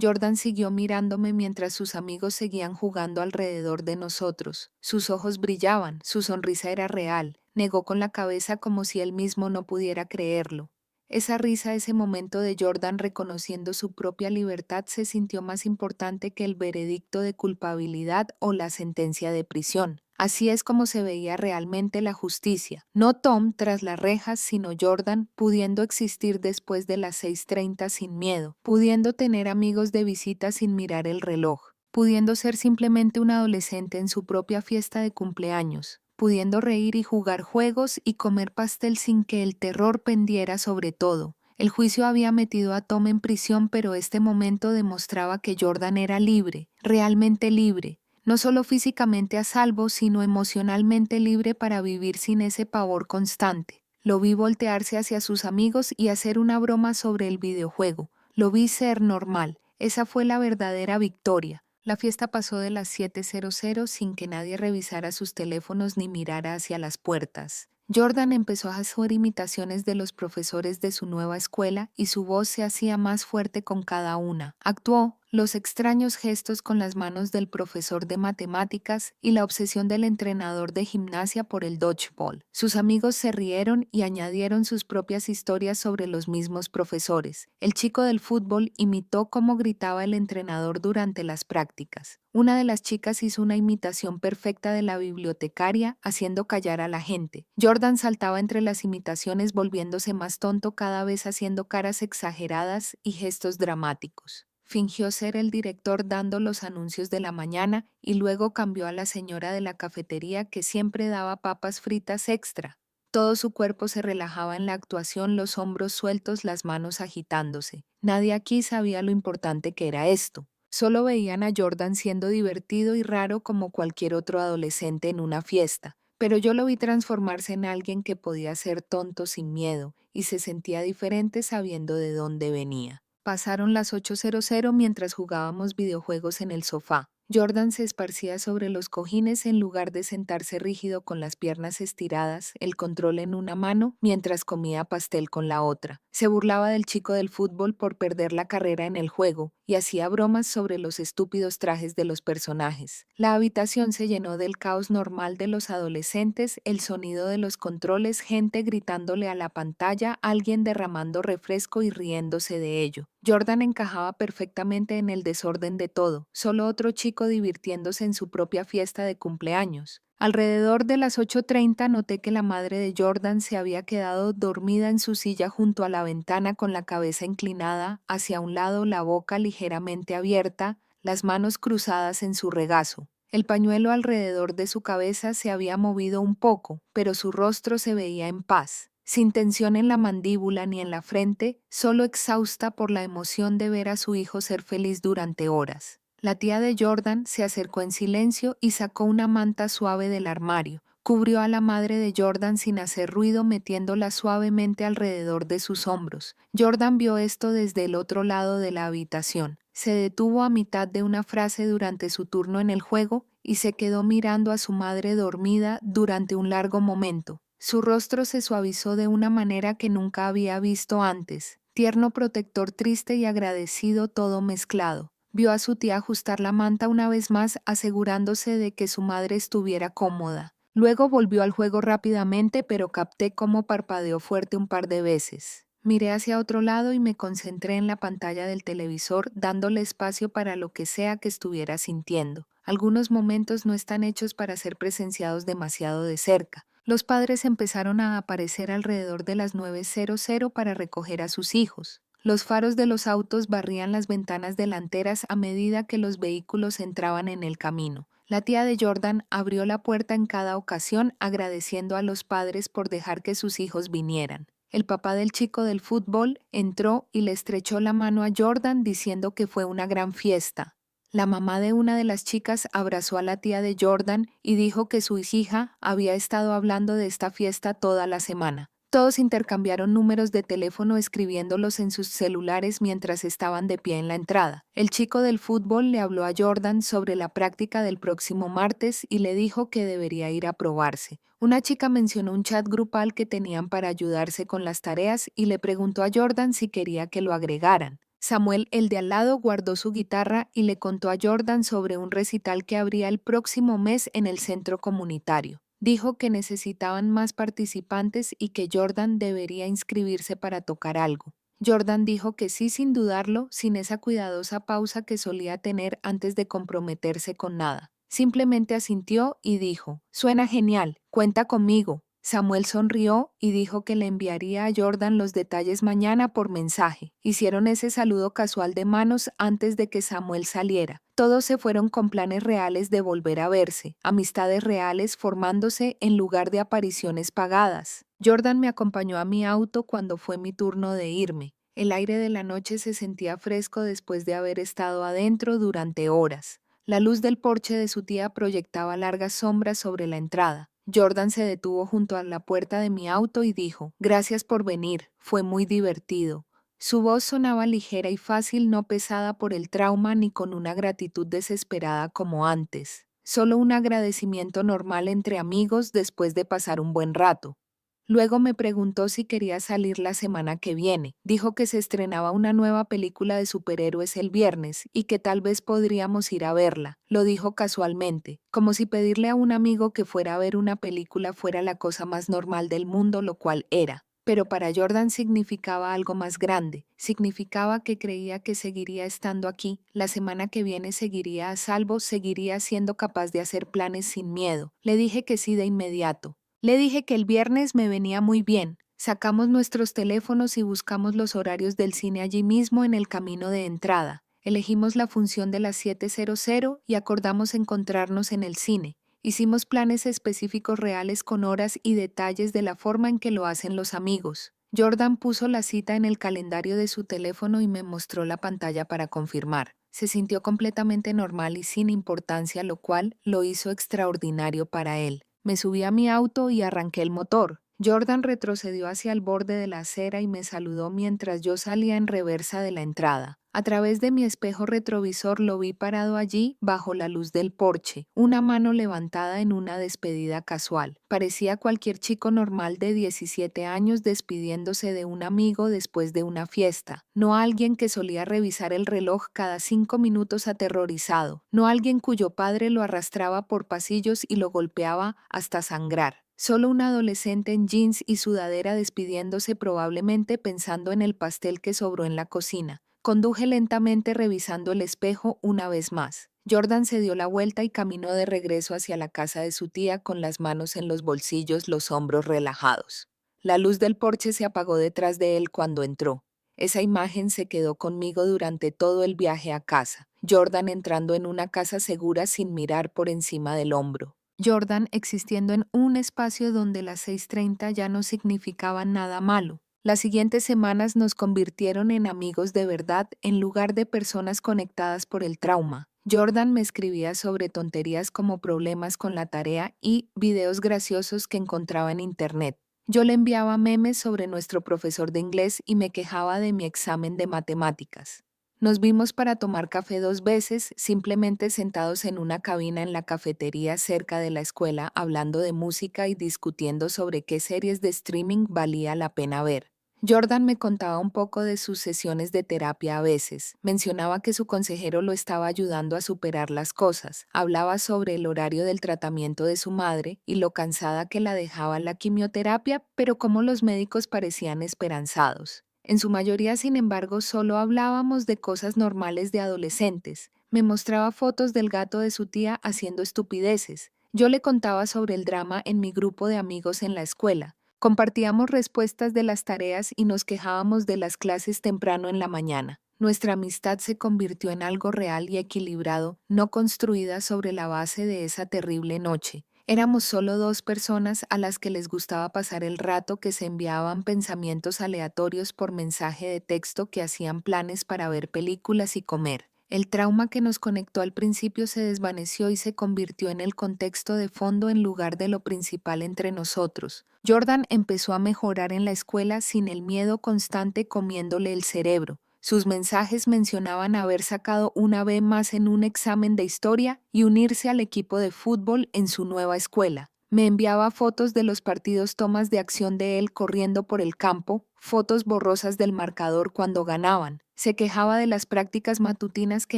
A: Jordan siguió mirándome mientras sus amigos seguían jugando alrededor de nosotros. Sus ojos brillaban, su sonrisa era real. Negó con la cabeza como si él mismo no pudiera creerlo. Esa risa, ese momento de Jordan reconociendo su propia libertad, se sintió más importante que el veredicto de culpabilidad o la sentencia de prisión. Así es como se veía realmente la justicia. No Tom tras las rejas, sino Jordan pudiendo existir después de las 6:30 sin miedo, pudiendo tener amigos de visita sin mirar el reloj, pudiendo ser simplemente un adolescente en su propia fiesta de cumpleaños, pudiendo reír y jugar juegos y comer pastel sin que el terror pendiera sobre todo. El juicio había metido a Tom en prisión, pero este momento demostraba que Jordan era libre, realmente libre. No solo físicamente a salvo, sino emocionalmente libre para vivir sin ese pavor constante. Lo vi voltearse hacia sus amigos y hacer una broma sobre el videojuego. Lo vi ser normal. Esa fue la verdadera victoria. La fiesta pasó de las 7:00 sin que nadie revisara sus teléfonos ni mirara hacia las puertas. Jordan empezó a hacer imitaciones de los profesores de su nueva escuela y su voz se hacía más fuerte con cada una. Actuó los extraños gestos con las manos del profesor de matemáticas y la obsesión del entrenador de gimnasia por el dodgeball. Sus amigos se rieron y añadieron sus propias historias sobre los mismos profesores. El chico del fútbol imitó cómo gritaba el entrenador durante las prácticas. Una de las chicas hizo una imitación perfecta de la bibliotecaria, haciendo callar a la gente. Jordan saltaba entre las imitaciones, volviéndose más tonto cada vez, haciendo caras exageradas y gestos dramáticos. Fingió ser el director dando los anuncios de la mañana y luego cambió a la señora de la cafetería que siempre daba papas fritas extra. Todo su cuerpo se relajaba en la actuación, los hombros sueltos, las manos agitándose. Nadie aquí sabía lo importante que era esto. Solo veían a Jordan siendo divertido y raro como cualquier otro adolescente en una fiesta, pero yo lo vi transformarse en alguien que podía ser tonto sin miedo y se sentía diferente sabiendo de dónde venía. Pasaron las 8:00 mientras jugábamos videojuegos en el sofá. Jordan se esparcía sobre los cojines en lugar de sentarse rígido con las piernas estiradas, el control en una mano, mientras comía pastel con la otra. Se burlaba del chico del fútbol por perder la carrera en el juego y hacía bromas sobre los estúpidos trajes de los personajes. La habitación se llenó del caos normal de los adolescentes, el sonido de los controles, gente gritándole a la pantalla, alguien derramando refresco y riéndose de ello. Jordan encajaba perfectamente en el desorden de todo, solo otro chico divirtiéndose en su propia fiesta de cumpleaños. Alrededor de las 8:30 noté que la madre de Jordan se había quedado dormida en su silla junto a la ventana con la cabeza inclinada hacia un lado, la boca ligeramente abierta, las manos cruzadas en su regazo. El pañuelo alrededor de su cabeza se había movido un poco, pero su rostro se veía en paz, sin tensión en la mandíbula ni en la frente, solo exhausta por la emoción de ver a su hijo ser feliz durante horas. La tía de Jordan se acercó en silencio y sacó una manta suave del armario. Cubrió a la madre de Jordan sin hacer ruido, metiéndola suavemente alrededor de sus hombros. Jordan vio esto desde el otro lado de la habitación. Se detuvo a mitad de una frase durante su turno en el juego y se quedó mirando a su madre dormida durante un largo momento. Su rostro se suavizó de una manera que nunca había visto antes, tierno, protector, triste y agradecido, todo mezclado. Vio a su tía ajustar la manta una vez más, asegurándose de que su madre estuviera cómoda. Luego volvió al juego rápidamente, pero capté cómo parpadeó fuerte un par de veces. Miré hacia otro lado y me concentré en la pantalla del televisor, dándole espacio para lo que sea que estuviera sintiendo. Algunos momentos no están hechos para ser presenciados demasiado de cerca. Los padres empezaron a aparecer alrededor de las 9:00 para recoger a sus hijos. Los faros de los autos barrían las ventanas delanteras a medida que los vehículos entraban en el camino. La tía de Jordan abrió la puerta en cada ocasión, agradeciendo a los padres por dejar que sus hijos vinieran. El papá del chico del fútbol entró y le estrechó la mano a Jordan diciendo que fue una gran fiesta. La mamá de una de las chicas abrazó a la tía de Jordan y dijo que su hija había estado hablando de esta fiesta toda la semana. Todos intercambiaron números de teléfono escribiéndolos en sus celulares mientras estaban de pie en la entrada. El chico del fútbol le habló a Jordan sobre la práctica del próximo martes y le dijo que debería ir a probarse. Una chica mencionó un chat grupal que tenían para ayudarse con las tareas y le preguntó a Jordan si quería que lo agregaran. Samuel, el de al lado, guardó su guitarra y le contó a Jordan sobre un recital que habría el próximo mes en el centro comunitario. Dijo que necesitaban más participantes y que Jordan debería inscribirse para tocar algo. Jordan dijo que sí sin dudarlo, sin esa cuidadosa pausa que solía tener antes de comprometerse con nada. Simplemente asintió y dijo, «Suena genial, cuenta conmigo». Samuel sonrió y dijo que le enviaría a Jordan los detalles mañana por mensaje. Hicieron ese saludo casual de manos antes de que Samuel saliera. Todos se fueron con planes reales de volver a verse, amistades reales formándose en lugar de apariciones pagadas. Jordan me acompañó a mi auto cuando fue mi turno de irme. El aire de la noche se sentía fresco después de haber estado adentro durante horas. La luz del porche de su tía proyectaba largas sombras sobre la entrada. Jordan se detuvo junto a la puerta de mi auto y dijo, «Gracias por venir, fue muy divertido». Su voz sonaba ligera y fácil, no pesada por el trauma ni con una gratitud desesperada como antes. Solo un agradecimiento normal entre amigos después de pasar un buen rato. Luego me preguntó si quería salir la semana que viene. Dijo que se estrenaba una nueva película de superhéroes el viernes y que tal vez podríamos ir a verla. Lo dijo casualmente, como si pedirle a un amigo que fuera a ver una película fuera la cosa más normal del mundo, lo cual era. Pero para Jordan significaba algo más grande. Significaba que creía que seguiría estando aquí. La semana que viene seguiría a salvo, seguiría siendo capaz de hacer planes sin miedo. Le dije que sí de inmediato. Le dije que el viernes me venía muy bien. Sacamos nuestros teléfonos y buscamos los horarios del cine allí mismo en el camino de entrada. Elegimos la función de las 7:00 y acordamos encontrarnos en el cine. Hicimos planes específicos reales con horas y detalles de la forma en que lo hacen los amigos. Jordan puso la cita en el calendario de su teléfono y me mostró la pantalla para confirmar. Se sintió completamente normal y sin importancia, lo cual lo hizo extraordinario para él. Me subí a mi auto y arranqué el motor. Jordan retrocedió hacia el borde de la acera y me saludó mientras yo salía en reversa de la entrada. A través de mi espejo retrovisor lo vi parado allí, bajo la luz del porche, una mano levantada en una despedida casual. Parecía cualquier chico normal de 17 años despidiéndose de un amigo después de una fiesta, no alguien que solía revisar el reloj cada 5 minutos aterrorizado, no alguien cuyo padre lo arrastraba por pasillos y lo golpeaba hasta sangrar. Solo un adolescente en jeans y sudadera despidiéndose, probablemente pensando en el pastel que sobró en la cocina. Conduje lentamente revisando el espejo una vez más. Jordan se dio la vuelta y caminó de regreso hacia la casa de su tía con las manos en los bolsillos, los hombros relajados. La luz del porche se apagó detrás de él cuando entró. Esa imagen se quedó conmigo durante todo el viaje a casa. Jordan entrando en una casa segura sin mirar por encima del hombro. Jordan existiendo en un espacio donde las 6:30 ya no significaban nada malo. Las siguientes semanas nos convirtieron en amigos de verdad en lugar de personas conectadas por el trauma. Jordan me escribía sobre tonterías como problemas con la tarea y videos graciosos que encontraba en internet. Yo le enviaba memes sobre nuestro profesor de inglés y me quejaba de mi examen de matemáticas. Nos vimos para tomar café 2 veces, simplemente sentados en una cabina en la cafetería cerca de la escuela, hablando de música y discutiendo sobre qué series de streaming valía la pena ver. Jordan me contaba un poco de sus sesiones de terapia a veces. Mencionaba que su consejero lo estaba ayudando a superar las cosas. Hablaba sobre el horario del tratamiento de su madre y lo cansada que la dejaba la quimioterapia, pero cómo los médicos parecían esperanzados. En su mayoría, sin embargo, solo hablábamos de cosas normales de adolescentes. Me mostraba fotos del gato de su tía haciendo estupideces. Yo le contaba sobre el drama en mi grupo de amigos en la escuela. Compartíamos respuestas de las tareas y nos quejábamos de las clases temprano en la mañana. Nuestra amistad se convirtió en algo real y equilibrado, no construida sobre la base de esa terrible noche. Éramos solo 2 personas a las que les gustaba pasar el rato, que se enviaban pensamientos aleatorios por mensaje de texto, que hacían planes para ver películas y comer. El trauma que nos conectó al principio se desvaneció y se convirtió en el contexto de fondo en lugar de lo principal entre nosotros. Jordan empezó a mejorar en la escuela sin el miedo constante comiéndole el cerebro. Sus mensajes mencionaban haber sacado una B más en un examen de historia y unirse al equipo de fútbol en su nueva escuela. Me enviaba fotos de los partidos, tomas de acción de él corriendo por el campo, fotos borrosas del marcador cuando ganaban. Se quejaba de las prácticas matutinas que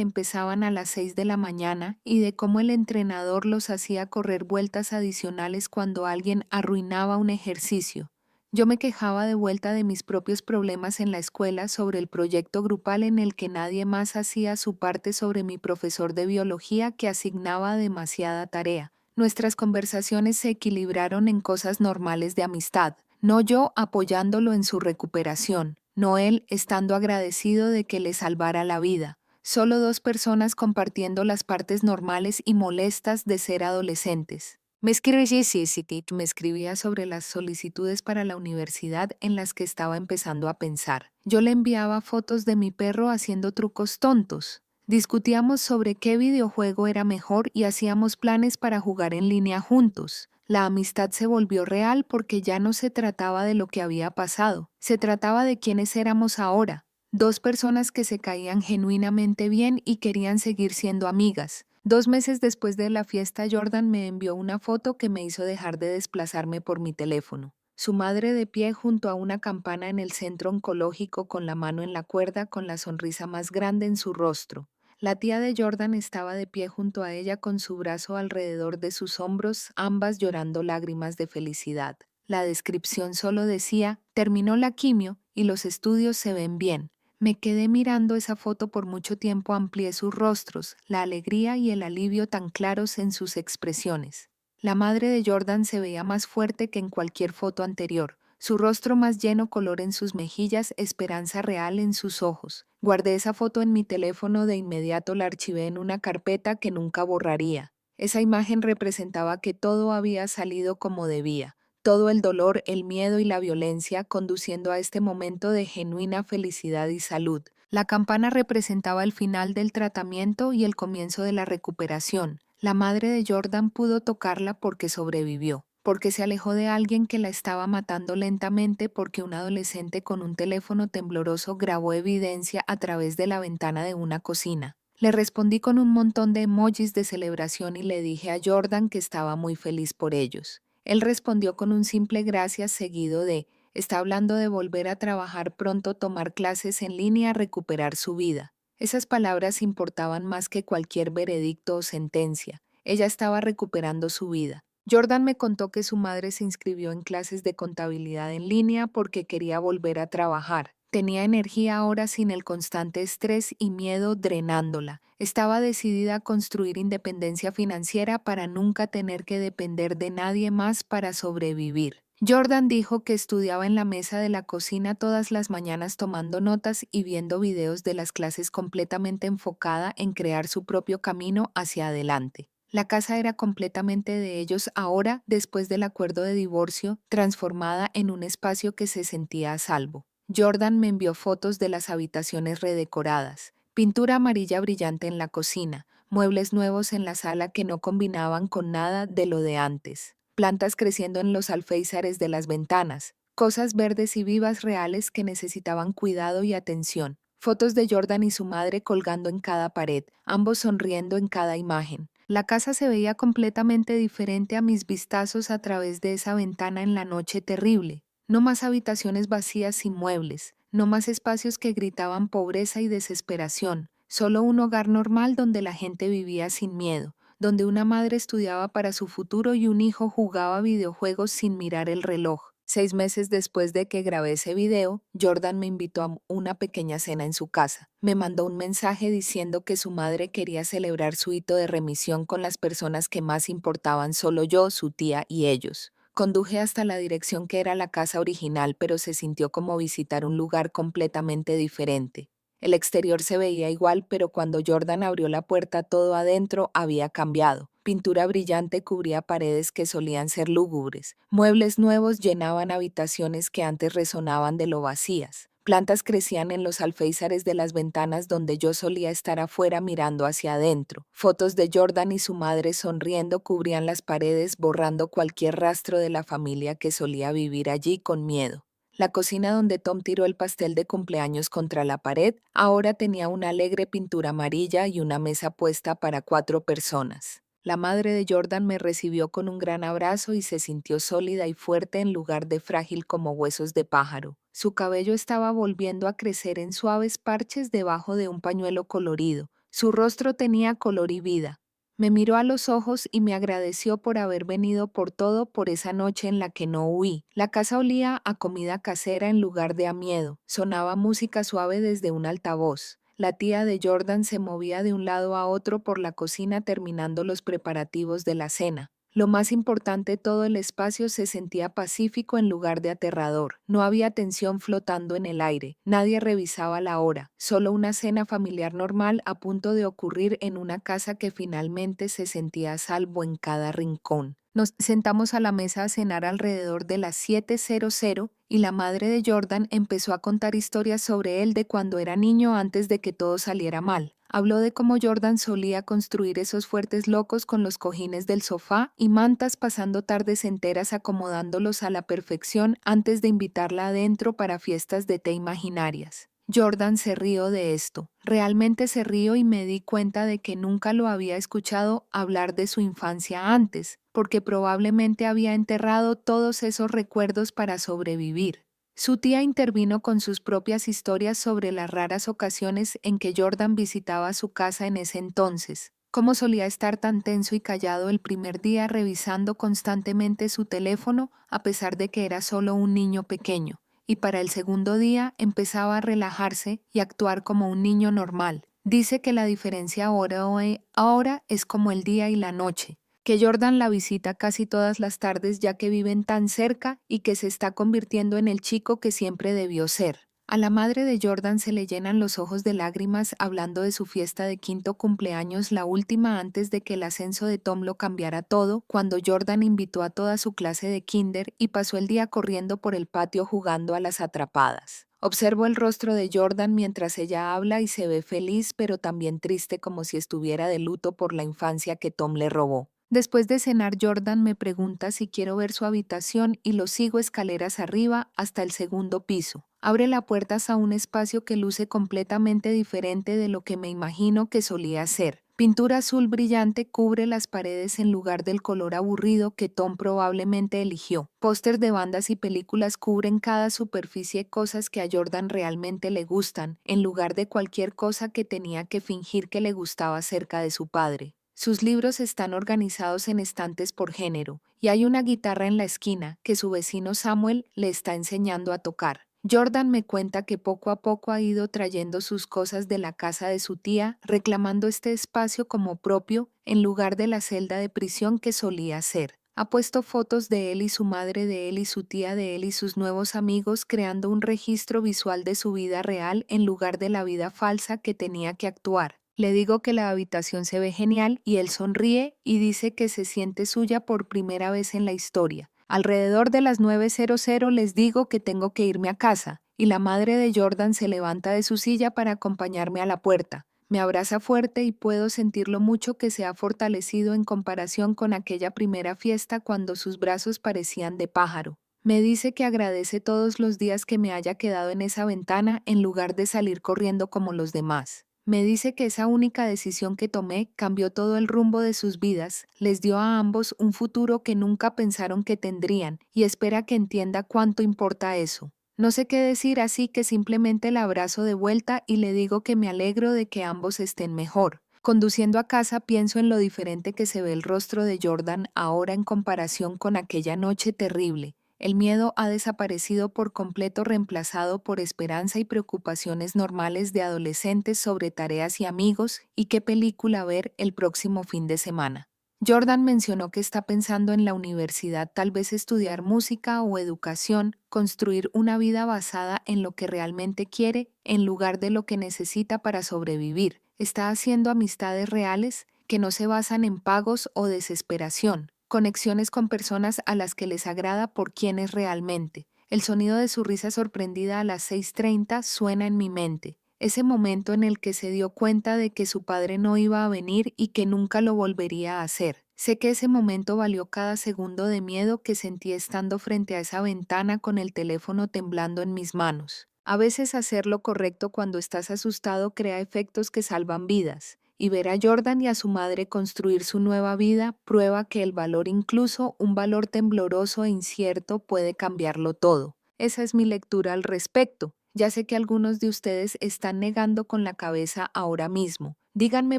A: empezaban a las 6 de la mañana y de cómo el entrenador los hacía correr vueltas adicionales cuando alguien arruinaba un ejercicio. Yo me quejaba de vuelta de mis propios problemas en la escuela, sobre el proyecto grupal en el que nadie más hacía su parte, sobre mi profesor de biología que asignaba demasiada tarea. Nuestras conversaciones se equilibraron en cosas normales de amistad, no yo apoyándolo en su recuperación, no él estando agradecido de que le salvara la vida. Solo 2 personas compartiendo las partes normales y molestas de ser adolescentes. Me escribía sobre las solicitudes para la universidad en las que estaba empezando a pensar. Yo le enviaba fotos de mi perro haciendo trucos tontos. Discutíamos sobre qué videojuego era mejor y hacíamos planes para jugar en línea juntos. La amistad se volvió real porque ya no se trataba de lo que había pasado, se trataba de quiénes éramos ahora. 2 personas que se caían genuinamente bien y querían seguir siendo amigas. 2 meses después de la fiesta, Jordan me envió una foto que me hizo dejar de desplazarme por mi teléfono. Su madre de pie junto a una campana en el centro oncológico, con la mano en la cuerda, con la sonrisa más grande en su rostro. La tía de Jordan estaba de pie junto a ella con su brazo alrededor de sus hombros, ambas llorando lágrimas de felicidad. La descripción solo decía: terminó la quimio y los estudios se ven bien. Me quedé mirando esa foto por mucho tiempo, amplié sus rostros, la alegría y el alivio tan claros en sus expresiones. La madre de Jordan se veía más fuerte que en cualquier foto anterior. Su rostro más lleno, color en sus mejillas, esperanza real en sus ojos. Guardé esa foto en mi teléfono, de inmediato la archivé en una carpeta que nunca borraría. Esa imagen representaba que todo había salido como debía. Todo el dolor, el miedo y la violencia conduciendo a este momento de genuina felicidad y salud. La campana representaba el final del tratamiento y el comienzo de la recuperación. La madre de Jordan pudo tocarla porque sobrevivió. porque se alejó de alguien que la estaba matando lentamente porque un adolescente con un teléfono tembloroso grabó evidencia a través de la ventana de una cocina. Le respondí con un montón de emojis de celebración y le dije a Jordan que estaba muy feliz por ellos. Él respondió con un simple gracias seguido de: está hablando de volver a trabajar pronto, tomar clases en línea, recuperar su vida. Esas palabras importaban más que cualquier veredicto o sentencia. Ella estaba recuperando su vida. Jordan me contó que su madre se inscribió en clases de contabilidad en línea porque quería volver a trabajar. Tenía energía ahora sin el constante estrés y miedo drenándola. Estaba decidida a construir independencia financiera para nunca tener que depender de nadie más para sobrevivir. Jordan dijo que estudiaba en la mesa de la cocina todas las mañanas tomando notas y viendo videos de las clases, completamente enfocada en crear su propio camino hacia adelante. La casa era completamente de ellos ahora, después del acuerdo de divorcio, transformada en un espacio que se sentía a salvo. Jordan me envió fotos de las habitaciones redecoradas, pintura amarilla brillante en la cocina, muebles nuevos en la sala que no combinaban con nada de lo de antes, plantas creciendo en los alféizares de las ventanas, cosas verdes y vivas reales que necesitaban cuidado y atención, fotos de Jordan y su madre colgando en cada pared, ambos sonriendo en cada imagen. La casa se veía completamente diferente a mis vistazos a través de esa ventana en la noche terrible. No más habitaciones vacías sin muebles, no más espacios que gritaban pobreza y desesperación, solo un hogar normal donde la gente vivía sin miedo, donde una madre estudiaba para su futuro y un hijo jugaba videojuegos sin mirar el reloj. 6 meses después de que grabé ese video, Jordan me invitó a una pequeña cena en su casa. Me mandó un mensaje diciendo que su madre quería celebrar su hito de remisión con las personas que más importaban, solo yo, su tía y ellos. Conduje hasta la dirección que era la casa original, pero se sintió como visitar un lugar completamente diferente. El exterior se veía igual, pero cuando Jordan abrió la puerta, todo adentro había cambiado. Pintura brillante cubría paredes que solían ser lúgubres. Muebles nuevos llenaban habitaciones que antes resonaban de lo vacías. Plantas crecían en los alféizares de las ventanas donde yo solía estar afuera mirando hacia adentro. Fotos de Jordan y su madre sonriendo cubrían las paredes, borrando cualquier rastro de la familia que solía vivir allí con miedo. La cocina donde Tom tiró el pastel de cumpleaños contra la pared ahora tenía una alegre pintura amarilla y una mesa puesta para 4 personas. La madre de Jordan me recibió con un gran abrazo y se sintió sólida y fuerte en lugar de frágil como huesos de pájaro. Su cabello estaba volviendo a crecer en suaves parches debajo de un pañuelo colorido. Su rostro tenía color y vida. Me miró a los ojos y me agradeció por haber venido por todo por esa noche en la que no huí. La casa olía a comida casera en lugar de a miedo. Sonaba música suave desde un altavoz. La tía de Jordan se movía de un lado a otro por la cocina terminando los preparativos de la cena. Lo más importante, todo el espacio se sentía pacífico en lugar de aterrador. No había tensión flotando en el aire. Nadie revisaba la hora. Solo una cena familiar normal a punto de ocurrir en una casa que finalmente se sentía a salvo en cada rincón. Nos sentamos a la mesa a cenar alrededor de las 7:00 y la madre de Jordan empezó a contar historias sobre él de cuando era niño antes de que todo saliera mal. Habló de cómo Jordan solía construir esos fuertes locos con los cojines del sofá y mantas, pasando tardes enteras acomodándolos a la perfección antes de invitarla adentro para fiestas de té imaginarias. Jordan se rió de esto. Realmente se rió y me di cuenta de que nunca lo había escuchado hablar de su infancia antes, porque probablemente había enterrado todos esos recuerdos para sobrevivir. Su tía intervino con sus propias historias sobre las raras ocasiones en que Jordan visitaba su casa en ese entonces, cómo solía estar tan tenso y callado el primer día revisando constantemente su teléfono a pesar de que era solo un niño pequeño, y para el segundo día empezaba a relajarse y actuar como un niño normal. Dice que la diferencia ahora es como el día y la noche, que Jordan la visita casi todas las tardes ya que viven tan cerca y que se está convirtiendo en el chico que siempre debió ser. A la madre de Jordan se le llenan los ojos de lágrimas hablando de su fiesta de 5º cumpleaños, la última antes de que el ascenso de Tom lo cambiara todo, cuando Jordan invitó a toda su clase de kinder y pasó el día corriendo por el patio jugando a las atrapadas. Observo el rostro de Jordan mientras ella habla y se ve feliz pero también triste, como si estuviera de luto por la infancia que Tom le robó. Después de cenar, Jordan me pregunta si quiero ver su habitación y lo sigo escaleras arriba hasta el segundo piso. Abre la puerta a un espacio que luce completamente diferente de lo que me imagino que solía ser. Pintura azul brillante cubre las paredes en lugar del color aburrido que Tom probablemente eligió. Pósters de bandas y películas cubren cada superficie, cosas que a Jordan realmente le gustan, en lugar de cualquier cosa que tenía que fingir que le gustaba cerca de su padre. Sus libros están organizados en estantes por género, y hay una guitarra en la esquina que su vecino Samuel le está enseñando a tocar. Jordan me cuenta que poco a poco ha ido trayendo sus cosas de la casa de su tía, reclamando este espacio como propio en lugar de la celda de prisión que solía ser. Ha puesto fotos de él y su madre, de él y su tía, de él y sus nuevos amigos, creando un registro visual de su vida real en lugar de la vida falsa que tenía que actuar. Le digo que la habitación se ve genial y él sonríe y dice que se siente suya por primera vez en la historia. Alrededor de las 9:00 les digo que tengo que irme a casa, y la madre de Jordan se levanta de su silla para acompañarme a la puerta. Me abraza fuerte y puedo sentir lo mucho que se ha fortalecido en comparación con aquella primera fiesta cuando sus brazos parecían de pájaro. Me dice que agradece todos los días que me haya quedado en esa ventana en lugar de salir corriendo como los demás. Me dice que esa única decisión que tomé cambió todo el rumbo de sus vidas, les dio a ambos un futuro que nunca pensaron que tendrían, y espera que entienda cuánto importa eso. No sé qué decir, así que simplemente la abrazo de vuelta y le digo que me alegro de que ambos estén mejor. Conduciendo a casa pienso en lo diferente que se ve el rostro de Jordan ahora en comparación con aquella noche terrible. El miedo ha desaparecido por completo, reemplazado por esperanza y preocupaciones normales de adolescentes sobre tareas y amigos y qué película ver el próximo fin de semana. Jordan mencionó que está pensando en la universidad, tal vez estudiar música o educación, construir una vida basada en lo que realmente quiere en lugar de lo que necesita para sobrevivir. Está haciendo amistades reales que no se basan en pagos o desesperación, conexiones con personas a las que les agrada por quién es realmente. El sonido de su risa sorprendida a las 6:30 suena en mi mente. Ese momento en el que se dio cuenta de que su padre no iba a venir y que nunca lo volvería a hacer. Sé que ese momento valió cada segundo de miedo que sentí estando frente a esa ventana con el teléfono temblando en mis manos. A veces hacer lo correcto cuando estás asustado crea efectos que salvan vidas, y ver a Jordan y a su madre construir su nueva vida prueba que el valor, incluso un valor tembloroso e incierto, puede cambiarlo todo. Esa es mi lectura al respecto. Ya sé que algunos de ustedes están negando con la cabeza ahora mismo. Díganme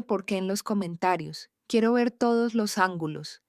A: por qué en los comentarios. Quiero ver todos los ángulos.